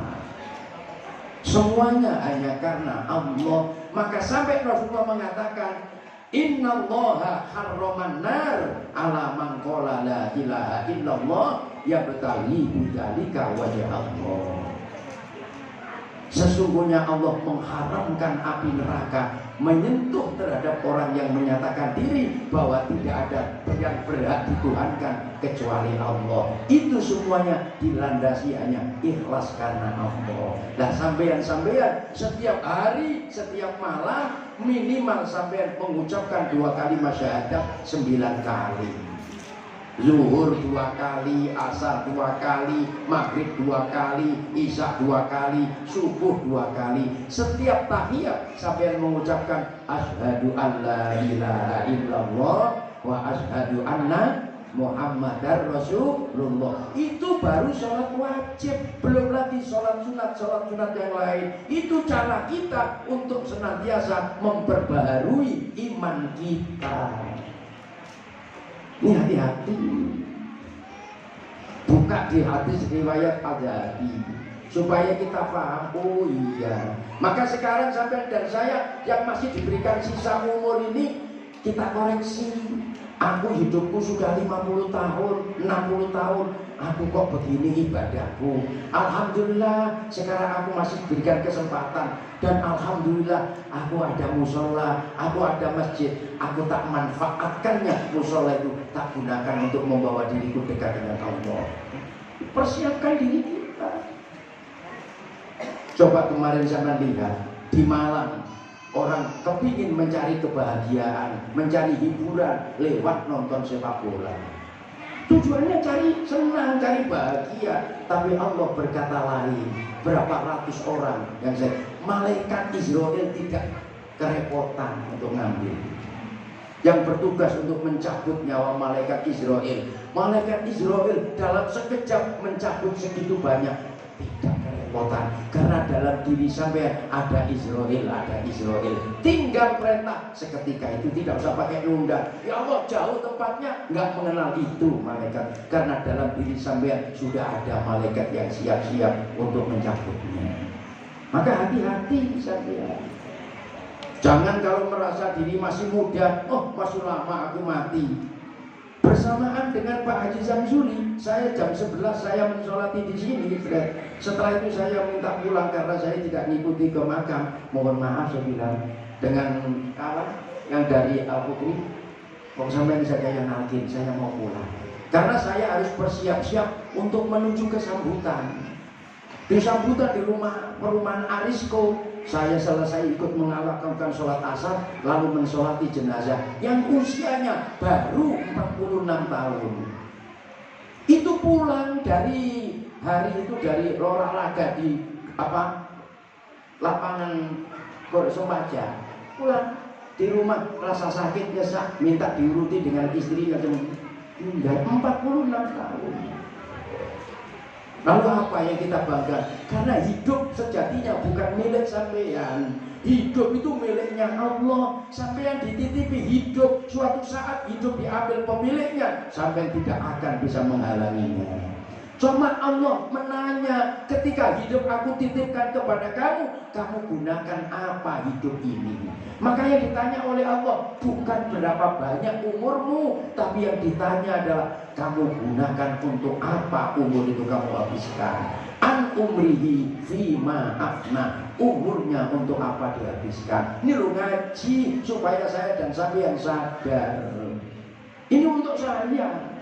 Semuanya hanya karena Allah. Maka sampai Rasulullah mengatakan, Innallaha harraman nar ala man qala la ilaha illallah yabtaghi bidzalika wajha Allah. Sesungguhnya Allah mengharamkan api neraka menyentuh terhadap orang yang menyatakan diri bahwa tidak ada yang berhak dituhankan kecuali Allah. Itu semuanya dilandasi hanya ikhlas karena Allah. Nah, sampean-sampean setiap hari, setiap malam minimal sampean mengucapkan 2 kalimat syahadat 9 kali. Zuhur 2 kali, asar 2 kali, maghrib 2 kali, isya 2 kali, subuh 2 kali. Setiap tahiyat sampai mengucapkan asyhadu an la ilaha illallah wa asyhadu anna Muhammadar Rasulullah. Itu baru sholat wajib, belum lagi sholat sunat yang lain. Itu cara kita untuk senantiasa memperbaharui iman kita. Ini hati-hati. Buka di hadis riwayat Al-Zahabi supaya kita paham. Oh iya. Maka sekarang sampai dan saya yang masih diberikan sisa umur ini, kita koreksi. Aku hidupku sudah 50 tahun, 60 tahun. Aku kok begini ibadahku. Alhamdulillah sekarang aku masih diberikan kesempatan. Dan alhamdulillah aku ada musola, aku ada masjid. Aku tak manfaatkannya musola itu, tak gunakan untuk membawa diriku dekat dengan Allah. Persiapkan diri kita. Coba kemarin saya lihat di Malang, orang kepingin mencari kebahagiaan, mencari hiburan lewat nonton sepak bola. Tujuannya cari senang, cari bahagia. Tapi Allah berkata lain. Berapa ratus orang yang malaikat Israel tidak kerepotan untuk ngambil. Yang bertugas untuk mencabut nyawa malaikat Israel. Malaikat Israel dalam sekejap mencabut segitu banyak. Tidak kerepotan. Karena dalam diri sampai ada Israel, tinggal perintah seketika itu, tidak usah pakai nunda. Ya Allah, jauh tempatnya, nggak mengenal itu malaikat. Karena dalam diri sampai sudah ada malaikat yang siap-siap untuk mencabutnya. Maka hati-hati sampean. Jangan kalau merasa diri masih muda, oh masih lama aku mati. Bersamaan dengan Pak Haji Samsuri, saya jam 11 saya mensolati di sini. Setelah itu saya minta pulang karena saya tidak ngikuti ke makam. Mohon maaf saya bilang dengan kawan yang dari Al-Putri, kok sampai saja yang nalkin, saya mau pulang. Karena saya harus bersiap-siap untuk menuju ke sambutan. Di sambutan di perumahan Arisko, saya selesai ikut mengawalkan sholat asar, lalu mensolati jenazah yang usianya baru 46 tahun. Itu pulang dari hari itu dari olahraga di lapangan Somaja. Pulang di rumah rasa sakit nyesak, minta diuruti dengan istrinya meninggal 46 tahun. Lalu apa yang kita banggakan? Karena hidup sejatinya bukan milik sampean. Hidup itu miliknya Allah. Sampean dititipi hidup, suatu saat hidup diambil pemiliknya, sampean tidak akan bisa menghalanginya. Cuma Allah menanya, ketika hidup aku titipkan kepada kamu, kamu gunakan apa hidup ini? Makanya ditanya oleh Allah, bukan berapa banyak umurmu, tapi yang ditanya adalah kamu gunakan untuk apa umur itu kamu habiskan. An umrihi fima afna, umurnya untuk apa dihabiskan. Ini lo ngaji supaya saya dan sampean sadar. Ini untuk saya.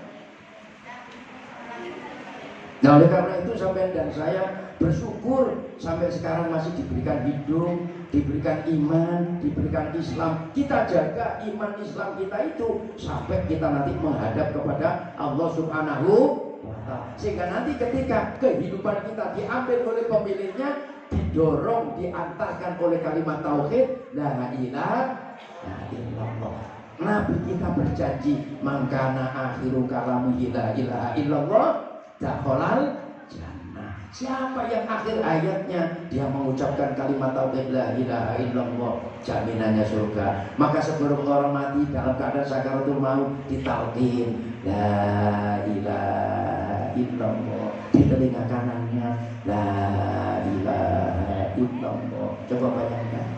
Nah, oleh karena itu sampai dan saya bersyukur sampai sekarang masih diberikan hidup, diberikan iman, diberikan Islam. Kita jaga iman Islam kita itu sampai kita nanti menghadap kepada Allah Subhanahu wa Ta'ala. Sehingga nanti ketika kehidupan kita diambil oleh pemiliknya, didorong, diantarkan oleh kalimat tauhid la ilaha illallah. Nabi kita berjanji, mangkana akhiru kalamihi la ilaha illallah dakhalal jannah. Siapa yang akhir ayatnya dia mengucapkan kalimat tauhid la ilaha illallah, jaminannya surga. Maka sebelum orang mati dalam keadaan sakaratul maut ditalqin la ilaha illallah, di telinga kanannya la ilaha illallah. Coba bayangkan.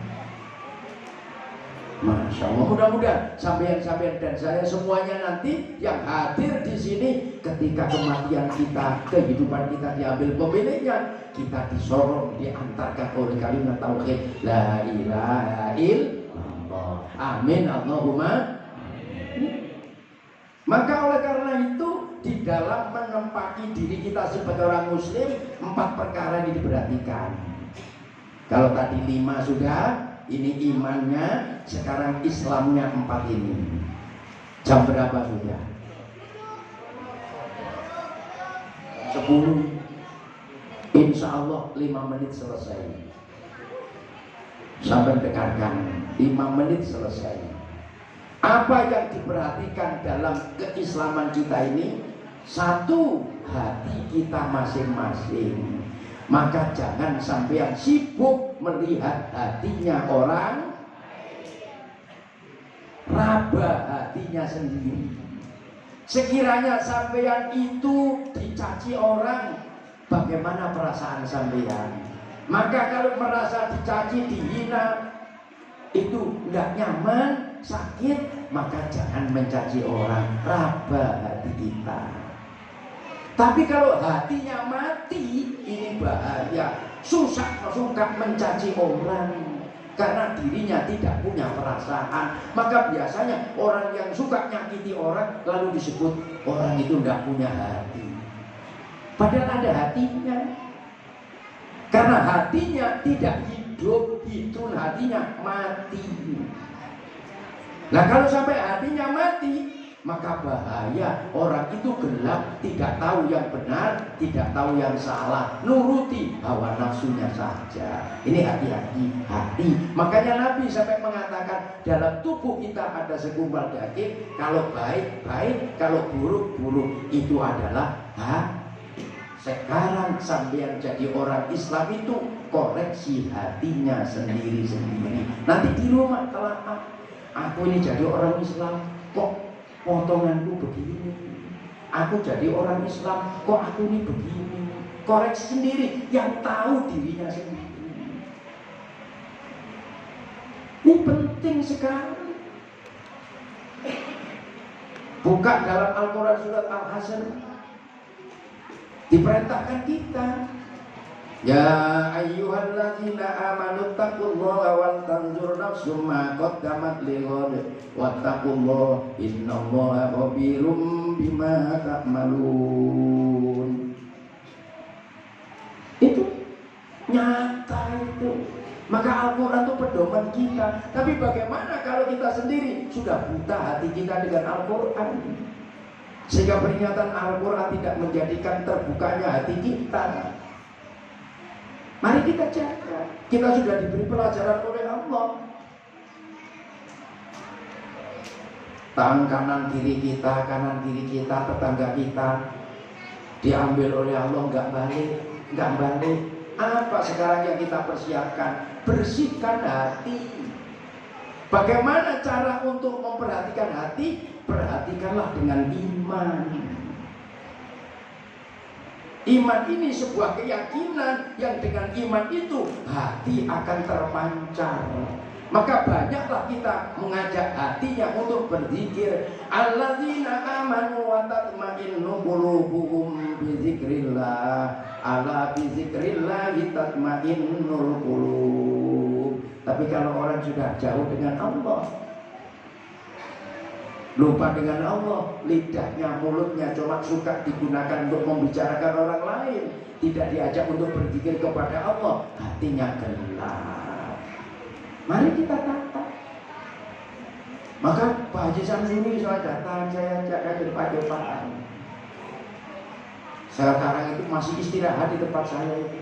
Masya Allah, mudah-mudahan sampean-sampean dan saya semuanya nanti yang hadir di sini ketika kematian kita, kehidupan kita diambil pemiliknya, kita disorong, diantarkan oleh kalimat tauhid la ilaha illallah. Amin Allahumma. Maka oleh karena itu di dalam menempati diri kita sebagai orang muslim 4 perkara ini diperhatikan. Kalau tadi 5 sudah, ini imannya, sekarang Islamnya 4 ini. Jam berapa sudah? 10. Insya Allah 5 menit selesai. Sampai tekankan 5 menit selesai. Apa yang diperhatikan dalam keislaman kita ini? 1, hati kita masing-masing. Maka jangan sampai sibuk melihat hatinya orang, raba hatinya sendiri. Sekiranya sampean itu dicaci orang, bagaimana perasaan sampean? Maka kalau merasa dicaci, dihina, itu tidak nyaman, sakit, maka jangan mencaci orang, raba hati kita. Tapi kalau hatinya mati, ini bahaya. Suka mencaci orang karena dirinya tidak punya perasaan. Maka biasanya orang yang suka nyakiti orang lalu disebut orang itu tidak punya hati. Padahal ada hatinya. Karena hatinya tidak hidup, itu hatinya mati. Nah kalau sampai hatinya mati, maka bahaya. Orang itu gelap, tidak tahu yang benar, tidak tahu yang salah, nuruti hawa nafsunya saja. Ini hati-hati, hati. Makanya Nabi sampai mengatakan dalam tubuh kita ada segumpal daging, kalau baik, baik, kalau buruk, buruk. Itu adalah hati. Sekarang sampean jadi orang Islam itu koreksi hatinya sendiri-sendiri. Nanti di rumah telah aku ini jadi orang Islam kok potonganku begini, aku jadi orang Islam kok aku ini begini. Koreksi sendiri, yang tahu dirinya sendiri. Ini penting sekali. Buka dalam Al-Quran surat Al-Hasyr, diperintahkan kita, ya ayyuhalladzina amanu taqullaha wal tanzur nafsum ma qaddamat lighad wattaqullaha innallaha khabirum bima ta'malun. Itu nyata itu. Maka Al-Quran itu pedoman kita. Tapi bagaimana kalau kita sendiri sudah buta hati kita dengan Al-Quran, sehingga peringatan Al-Quran tidak menjadikan terbukanya hati kita. Mari kita jaga. Kita sudah diberi pelajaran oleh Allah. Tangan kanan kiri kita, tetangga kita diambil oleh Allah, nggak balik. Apa sekarang yang kita persiapkan? Bersihkan hati. Bagaimana cara untuk memperhatikan hati? Perhatikanlah dengan iman. Iman ini sebuah keyakinan yang dengan iman itu hati akan terpancar. Maka banyaklah kita mengajak hatinya untuk berzikir. Alladzina amanu wa tatma'innu qulubuhum bi dzikrillah. Ala bi dzikrillah tatma'innul qulub. Tapi kalau orang sudah jauh dengan Allah, lupa dengan Allah, lidahnya, mulutnya cuma suka digunakan untuk membicarakan orang lain, tidak diajak untuk berzikir kepada Allah, hatinya gelap. Mari kita tata. Maka Pak Haji Samsuri saya datang, saya ajak ke depan. Sekarang itu masih istirahat di tempat saya itu.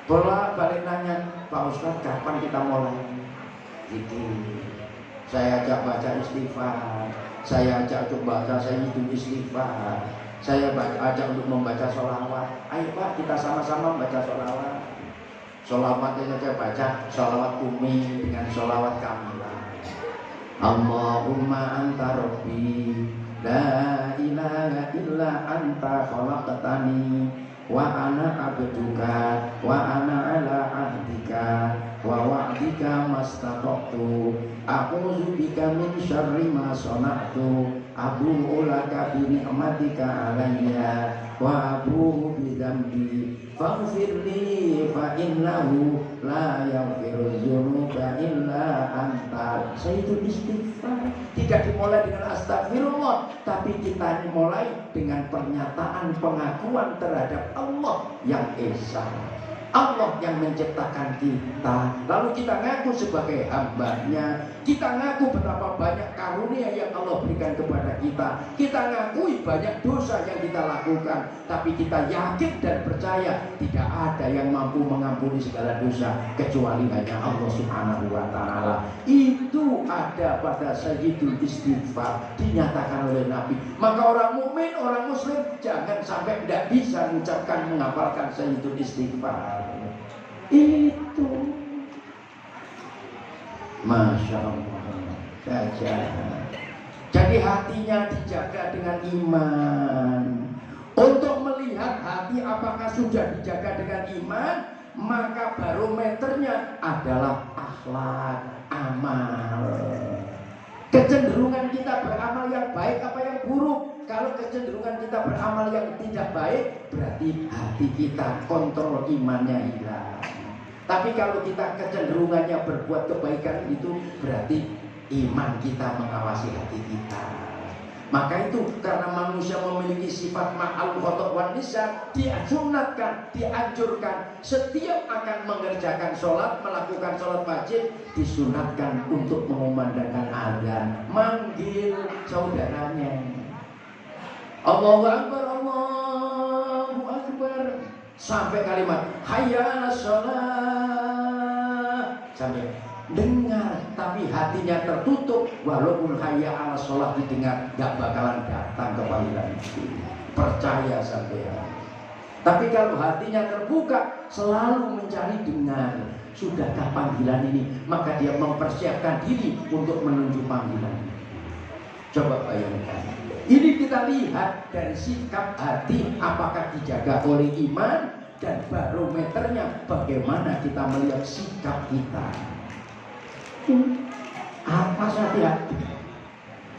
Bolak-balik nanya, Pak Ustadz kapan kita mulai zikir? Saya ajak baca istighfar, saya ajak untuk baca, saya hidup istighfar, saya ajak untuk membaca sholawat. Ayo Pak, kita sama-sama membaca sholawat. Sholawatnya saya baca sholawat umi dengan sholawat kamilah. Allahumma anta rabbi la ilaha illa anta khalaqtani wa ana abduka wa ana ala ahdika wa wa'dika mastata'tu. a'udzubika min syarri ma sana'tu abu'u laka bi ni'matika 'alayya wa abu'u bi dzambi faghfirli fa innahu la yaghfiru dzunuba illa anta. Itu istighfar tidak dimulai dengan astagfirullah, tapi kita dimulai dengan pernyataan pengakuan terhadap Allah yang esa, Allah yang menciptakan kita, lalu kita ngaku sebagai hambanya, kita ngaku betapa banyak karunia yang Allah berikan kepada kita, kita ngakui banyak dosa yang kita lakukan, tapi kita yakin dan percaya tidak ada yang mampu mengampuni segala dosa kecuali hanya Allah Subhanahu wa Ta'ala. Itu ada pada Sayyidul Istighfar dinyatakan oleh Nabi. Maka orang mukmin, orang muslim jangan sampai tidak bisa mengucapkan, menghafalkan Sayyidul Istighfar. Itu Masya Allah saja. Jadi hatinya dijaga dengan iman. Untuk melihat hati apakah sudah dijaga dengan iman, maka barometernya adalah akhlak, amal. Kecenderungan kita beramal yang baik apa yang buruk. Kalau kecenderungan kita beramal yang tidak baik, berarti hati kita kontrol imannya hilang. Tapi kalau kita kecenderungannya berbuat kebaikan, itu berarti iman kita mengawasi hati kita. Maka itu karena manusia memiliki sifat ma'al khotok wan nisyan, disunatkan, dianjurkan setiap akan mengerjakan sholat, melakukan sholat wajib, disunatkan untuk mengumandangkan azan, manggil saudaranya. Allahu Akbar, Allahu Akbar, sampai kalimat hayya 'alas shalah, sampai dengar tapi hatinya tertutup. Walaupun hayya 'alas shalah didengar, gak bakalan datang ke panggilan itu, percaya sampean. Tapi kalau hatinya terbuka, selalu mencari dengar sudahkah panggilan ini, maka dia mempersiapkan diri untuk menuju panggilan. Coba bayangkan, ini kita lihat dari sikap hati apakah dijaga oleh iman, dan barometernya bagaimana kita melihat sikap kita. Apa hati-hati.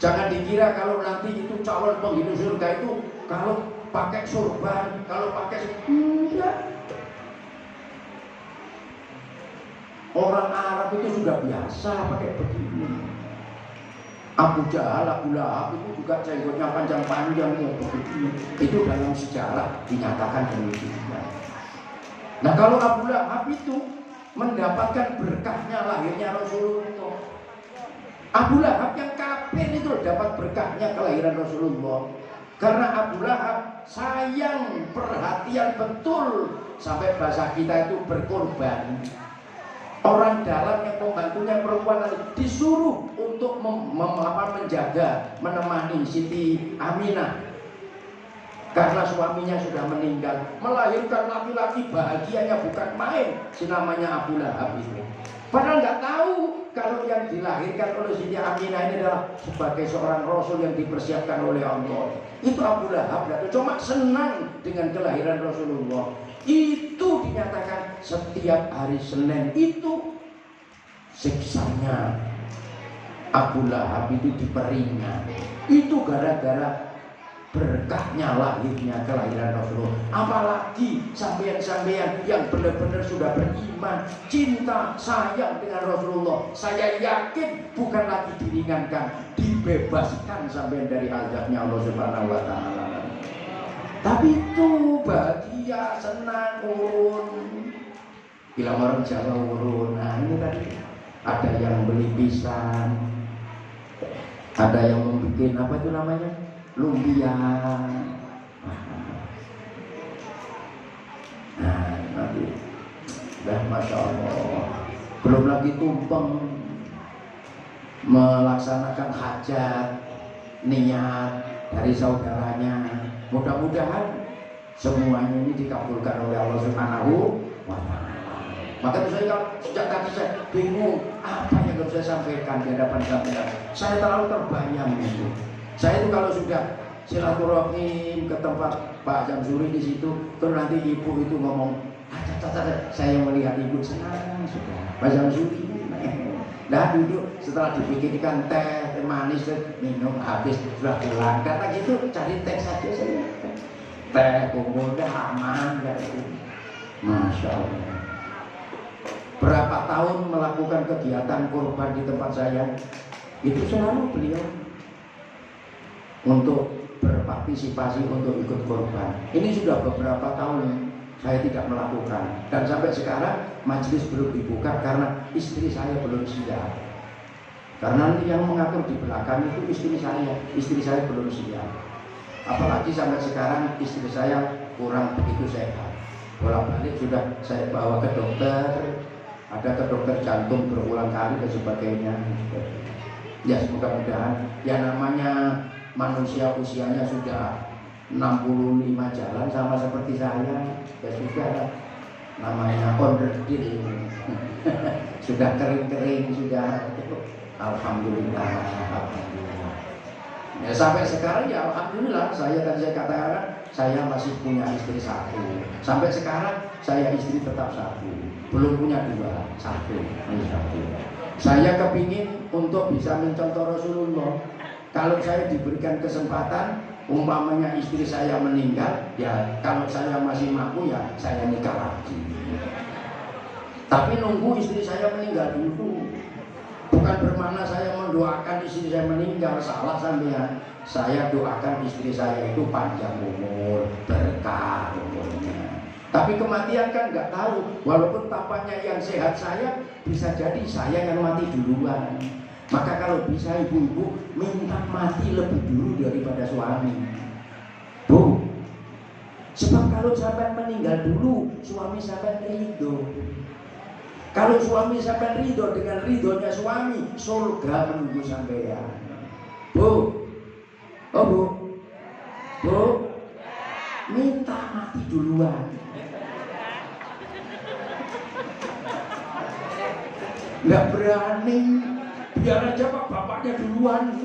Jangan dikira kalau nanti itu calon penghuni surga itu kalau pakai sorban, kalau pakai enggak. Orang Arab itu sudah biasa pakai begini. Abu Jahal, Abu Lahab itu juga jenggotnya panjang-panjang ya begitu. Itu dalam sejarah dinyatakan demikian. Nah kalau Abu Lahab itu mendapatkan berkahnya lahirnya Rasulullah. Abu Lahab yang kafir itu dapat berkahnya kelahiran Rasulullah. Karena Abu Lahab sayang, perhatian betul, sampai bahasa kita itu berkorban. Orang dalam yang pembantunya perempuan disuruh untuk menjaga, menemani Siti Aminah karena suaminya sudah meninggal, melahirkan laki-laki bahagianya bukan main, si namanya Abu Lahab itu. Padahal nggak tahu kalau yang dilahirkan oleh Siti Aminah ini adalah sebagai seorang Rasul yang dipersiapkan oleh Allah. Itu Abu Lahab, cuma senang dengan kelahiran Rasulullah. Itu dinyatakan setiap hari Senin itu siksanya Abu Lahab itu diperingat. Itu gara-gara berkahnya lahirnya kelahiran Rasulullah. Apalagi sampean-sampean yang benar-benar sudah beriman, cinta, sayang dengan Rasulullah, saya yakin bukan lagi diringankan, dibebaskan sampean dari azabnya Allah Subhanahu wa Ta'ala. Tapi itu bahagia, senang, urun. Bilang orang Jawa urun. Nah ini tadi ada yang beli pisang, ada yang membuat apa itu namanya, lumpia. Nah nanti dah Masya Allah. Belum lagi tumpeng, melaksanakan hajat, niat dari saudaranya. Mudah-mudahan semuanya ini dikabulkan oleh Allah Subhanahu wa Ta'ala. Maka itu saya kalau sejak tadi saya bingung apa yang harus saya sampaikan di hadapan sampean. Saya terlalu terbayang itu. Saya itu kalau sudah silaturahim ke tempat Pak Jamsuri di situ, terus nanti ibu itu ngomong, saya melihat ibu senang sudah. Pak Jamsuri, Nah duduk, setelah dipikirkan teh manis, minum habis sudah pulang. Kata gitu, cari teh saja saya. Teh kumpul teh aman gitu. Masya Allah. Berapa tahun melakukan kegiatan kurban di tempat saya, itu selalu beliau untuk berpartisipasi untuk ikut kurban. Ini sudah beberapa tahun saya tidak melakukan, dan sampai sekarang majelis belum dibuka karena istri saya belum siap. Karena yang mengatur di belakang itu istri saya belum siap. Apalagi sampai sekarang istri saya kurang begitu sehat. Bolak-balik sudah saya bawa ke dokter, ada ke dokter jantung berulang kali dan sebagainya. Ya mudah-mudahan ya namanya manusia usianya sudah 65 jalan sama seperti saya, ya sudah namanya onderdil. Sudah kering-kering sudah. Alhamdulillah. Ya sampai sekarang ya alhamdulillah, saya katakan saya masih punya istri satu. Sampai sekarang saya istri tetap satu, belum punya dua, satu. Saya kepingin untuk bisa mencontoh Rasulullah. Kalau saya diberikan kesempatan, umpamanya istri saya meninggal, ya kalau saya masih mampu ya saya nikah lagi. Tapi nunggu istri saya meninggal dulu. Bukan bermakna saya mendoakan istri saya meninggal, salah sampean. Saya doakan istri saya itu panjang umur, berkah umurnya. Tapi kematian kan nggak tahu. Walaupun tampaknya yang sehat saya, bisa jadi saya yang mati duluan. Maka kalau bisa ibu-ibu minta mati lebih dulu daripada suami. Bu, sebab kalau sampai meninggal dulu, suami sampai ridho. Kalau suami sampai ridho, dengan ridhonya suami, surga menunggu sampean. Bu, oh bu, bu, minta mati duluan. Nggak berani. Biar aja pak bapaknya duluan.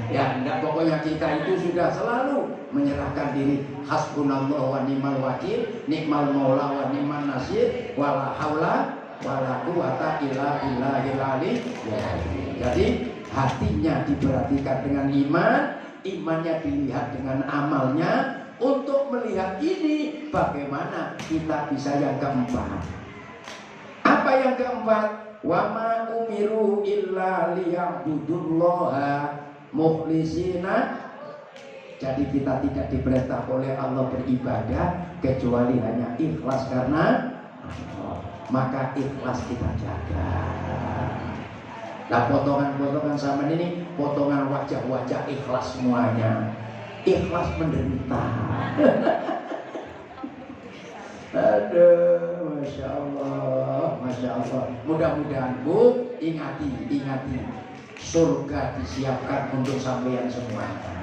Ya enggak, pokoknya kita itu sudah selalu menyerahkan diri. Hasbunallah wa ni'mal wakil, ni'mal maula wa ni'man nasir, wala haula wala quwata illa billahil aliyyil azim. Jadi hatinya diperhatikan dengan iman, imannya dilihat dengan amalnya, untuk melihat ini bagaimana kita bisa yang keempat. Apa yang keempat? Wa ma umiru illa liya'budullaha mukhlisina. Jadi kita tidak diperintah oleh Allah beribadah kecuali hanya ikhlas karena Allah. Maka ikhlas kita jaga. Nah potongan-potongan sama ini potongan wajah-wajah ikhlas semuanya. Ikhlas menderita. Aduh, Masya Allah, Masya Allah. Mudah-mudahan Bu, ingati, surga disiapkan untuk sampean semuanya.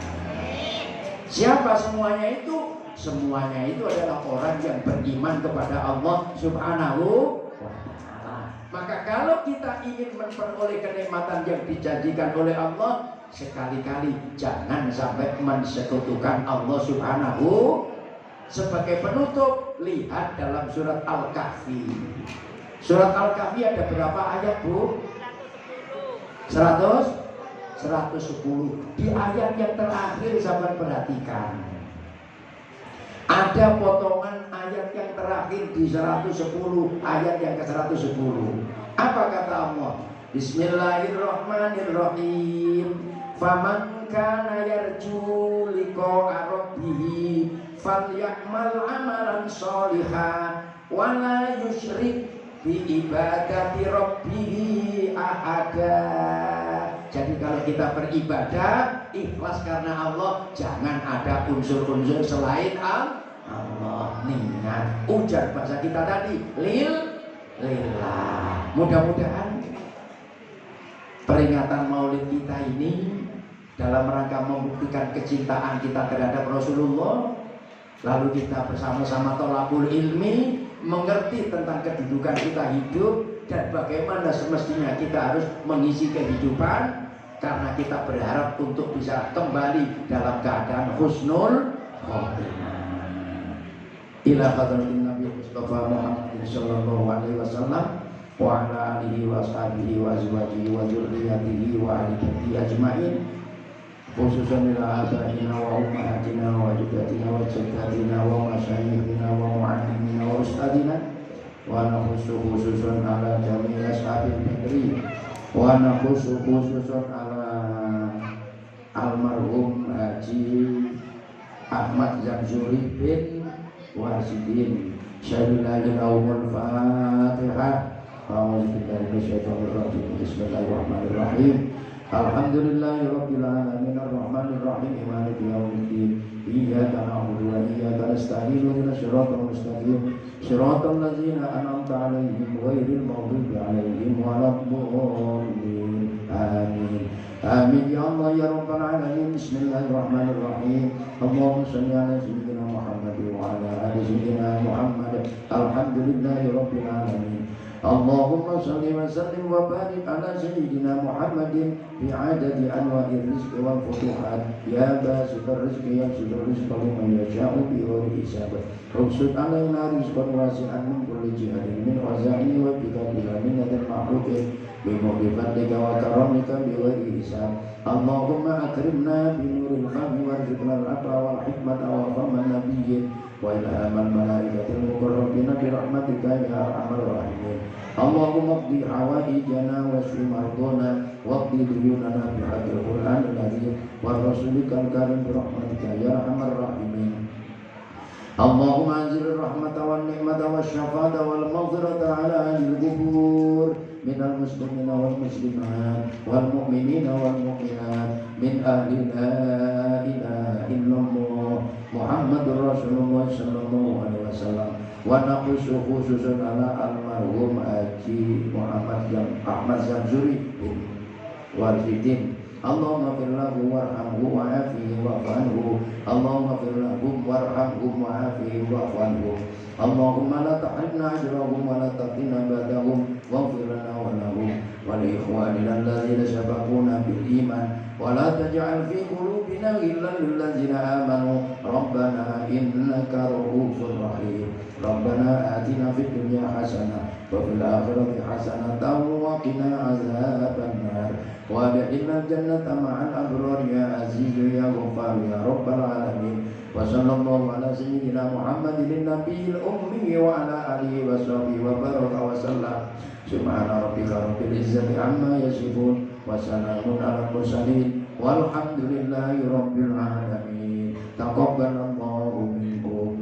Siapa semuanya itu? Semuanya itu adalah orang yang beriman kepada Allah Subhanahu wa Ta'ala. Maka kalau kita ingin memperoleh kenikmatan yang dijanjikan oleh Allah, sekali-kali jangan sampai mensekutukan Allah Subhanahu. Sebagai penutup, lihat dalam surat Al-Kahfi. Surat Al-Kahfi ada berapa ayat Bu? 110. Di ayat yang terakhir sahabat perhatikan, ada potongan ayat yang terakhir di 110, ayat yang ke 110. Apa kata Allah? Bismillahirrahmanirrahim. Faman kana yarju liqa'a rabbih falyamal amalan sholihan wa la yusyrik bi ibadati rabbih ahada. Jadi kalau kita beribadah ikhlas karena Allah, jangan ada unsur-unsur selain Allah. Niat, ujar bahasa kita tadi, lillah. Mudah-mudahan peringatan Maulid kita ini dalam rangka membuktikan kecintaan kita terhadap Rasulullah, lalu kita bersama-sama tolabul ilmi, mengerti tentang kedudukan kita hidup dan bagaimana semestinya kita harus mengisi kehidupan, karena kita berharap untuk bisa kembali dalam keadaan husnul khotimah. Ila hadratin Nabi Mustafa Muhammad sallallahu alaihi wasallam. wa ala alihi wa ashabihi wa azwajihi wa dzurriyyatihi wa ahli baitihi ajmain, khususan ila abaina wa ummahatina wa jaddatina wa jaddatina wa masyayikhina wa mu'allimina wa ustadina, wa nakhusu khususun ala jami'i ashabil badri, wa nakhusu khususun ala almarhum Haji Ahmad Zamzuri bin Wasidin. Syahidillahil Fatihah. Bismillahirrahmanirrahim. Alhamdulillahirabbil alamin arrahmanir rahim maliki yaumiddin. Iyyaka na'budu wa iyyaka nasta'in ihdinas siratal mustaqim siratal ladzina an'amta 'alaihim ghairil maghdubi 'alaihim waladdallin. Amin. Amin ya Allah ya rabbal alamin. Bismillahirrahmanirrahim. Allahumma shalli ala sayyidina Muhammad wa ala ali sayyidina Muhammad. Alhamdulillahirabbil alamin. Allahumma salli wa sallim wa barik ala sayyidina Muhammadin bi'adadi anwa'ir rizqi wal futuhat ya basitar rizqi ya sudur rizqa liman yasha'u bi'uri hisab. Ruksud alaina rizqan wasi'an min kulli jihadin min waza'ini wa bikadila min nadil mahlukin bimudifadika wa karamika bi'uri hisab. Allahumma akrimna binuril fahmi warzuqna al-aqla wal hikmata wa faman nabiyyin wa ilhamal malaikatil muqarrabina birahmatika ya arhamar rahimin. Allahumma qdi hawaijana washfi mardana waqdi duyunana bihaqqil Qur'anil azim wa rasulikal karim birahmatika ya arhamar rahimin. Allahumma anzil rahmata wan ni'mata wasyafata wal maghfirata ala ahli al-qubur minal muslimina wal muslimat wal mu'minina wal mu'minat min ahli la ilaha illallah Muhammadur Rasulullah sallallahu alaihi wasallam. Wa naqushu khususan ala almarhum Haji Ahmad Zamzuri bin Wasidin. Allahumma fir lahu warhamhu wa'afihi wa'fanhu. Allahumma fir lahum warhamhum wa'afihi wa'fanhu. Allahumma la tahrimna ajrahum wa la taqina ba'dahum waghfir lana wa lahum wa li ikhwanina alladhina sabaquna bil iman wa la taj'al fi qulubina ghillan lil ladzina amanu rabbana innaka ra'ufur rahim. Rabbana atina fid dunya hasanah wa fil akhirati hasanatan wa qina azaban nar wa adkhilna jannata ma'al abrar ya aziz ya ghaffar ya rabbal alamin. Wa sallallahu ala sayyidina Muhammadin nabiyil ummi wa ala alihi wa sahbihi wa baraka wa sallam. Subhana rabbika rabbil izzati amma yasifun wa salamun ala mursalin walhamdulillahi rabbil alamin. Taqabbalallahu minkum.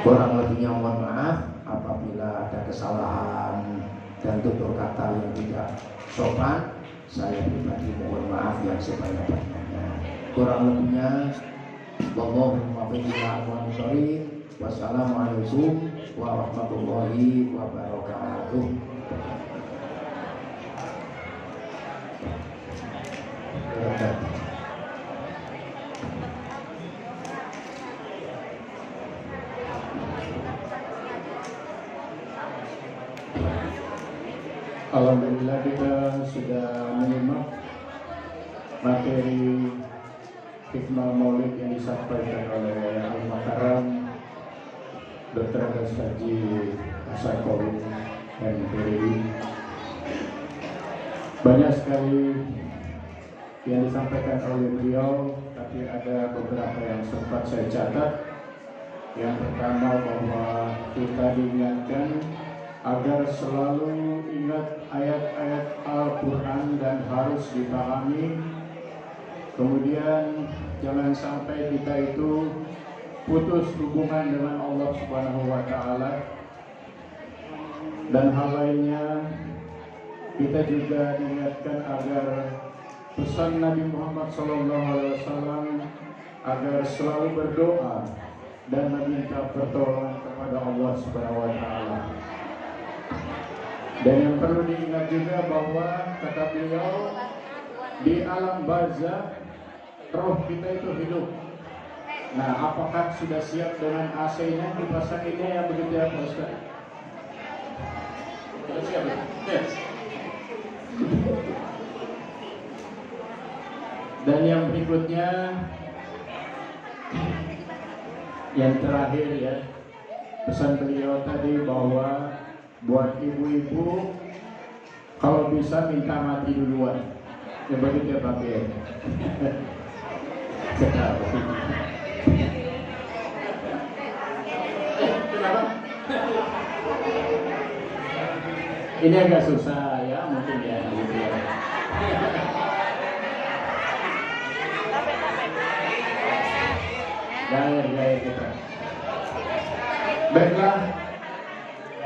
Kurang lebihnya mohon maaf apabila ada kesalahan dan tutur kata yang tidak sopan. Saya pribadi mohon maaf yang sebanyak-banyaknya. Kurang lebihnya wallahu muwaffiq. Wassalamualaikum warahmatullahi wabarakatuh. Alhamdulillah kita sudah menyimak materi hikmah maulid yang disampaikan oleh Al-Mukarram Dr. Haji Asy-Syaikh MPI. Banyak sekali yang disampaikan oleh beliau, tapi ada beberapa yang sempat saya catat. Yang pertama bahwa kita diingatkan agar selalu ingat ayat-ayat Al-Quran dan harus dipahami. Kemudian jangan sampai kita itu putus hubungan dengan Allah Subhanahu wa Ta'ala. Dan hal lainnya, kita juga diingatkan agar pesan Nabi Muhammad SAW agar selalu berdoa dan meminta pertolongan kepada Allah Subhanahu wa Ta'ala. Dan yang perlu diingat juga bahwa kata beliau, di alam barzakh roh kita itu hidup. Nah, apakah sudah siap dengan AC-nya dipasanginnya yang begitu ya Pak Ustaz? Sudah siap ya? Yes. Dan yang berikutnya, yang terakhir ya, pesan beliau tadi bahwa buat ibu-ibu kalau bisa minta mati duluan. Ya begitu ya Pak ya. Kenapa? Ini agak susah ya mungkin ya gitu ya. Gaya kita. Baiklah,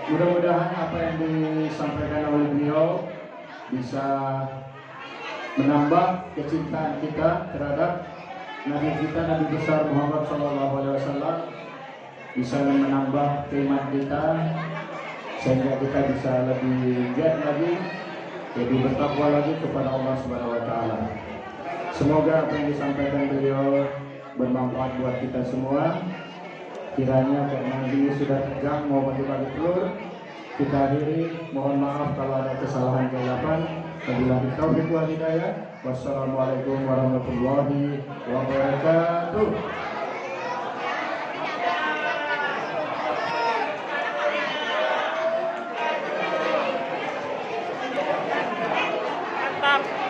mudah-mudahan apa yang disampaikan oleh beliau bisa menambah kecintaan kita terhadap Nabi kita, Nabi besar Muhammad SAW, bisa menambah keimanan kita sehingga kita bisa lebih giat lagi, lebih bertakwa lagi kepada Allah Subhanahu Wa Taala. Semoga apa yang disampaikan beliau bermanfaat buat kita semua. Kiranya karena ini sudah tegang mau bagi-bagi telur, kita akhiri. Mohon maaf kalau ada kesalahan kesilapan. Wabillahi taufiq wal hidayah. Wassalamualaikum warahmatullahi wabarakatuh. Mantap.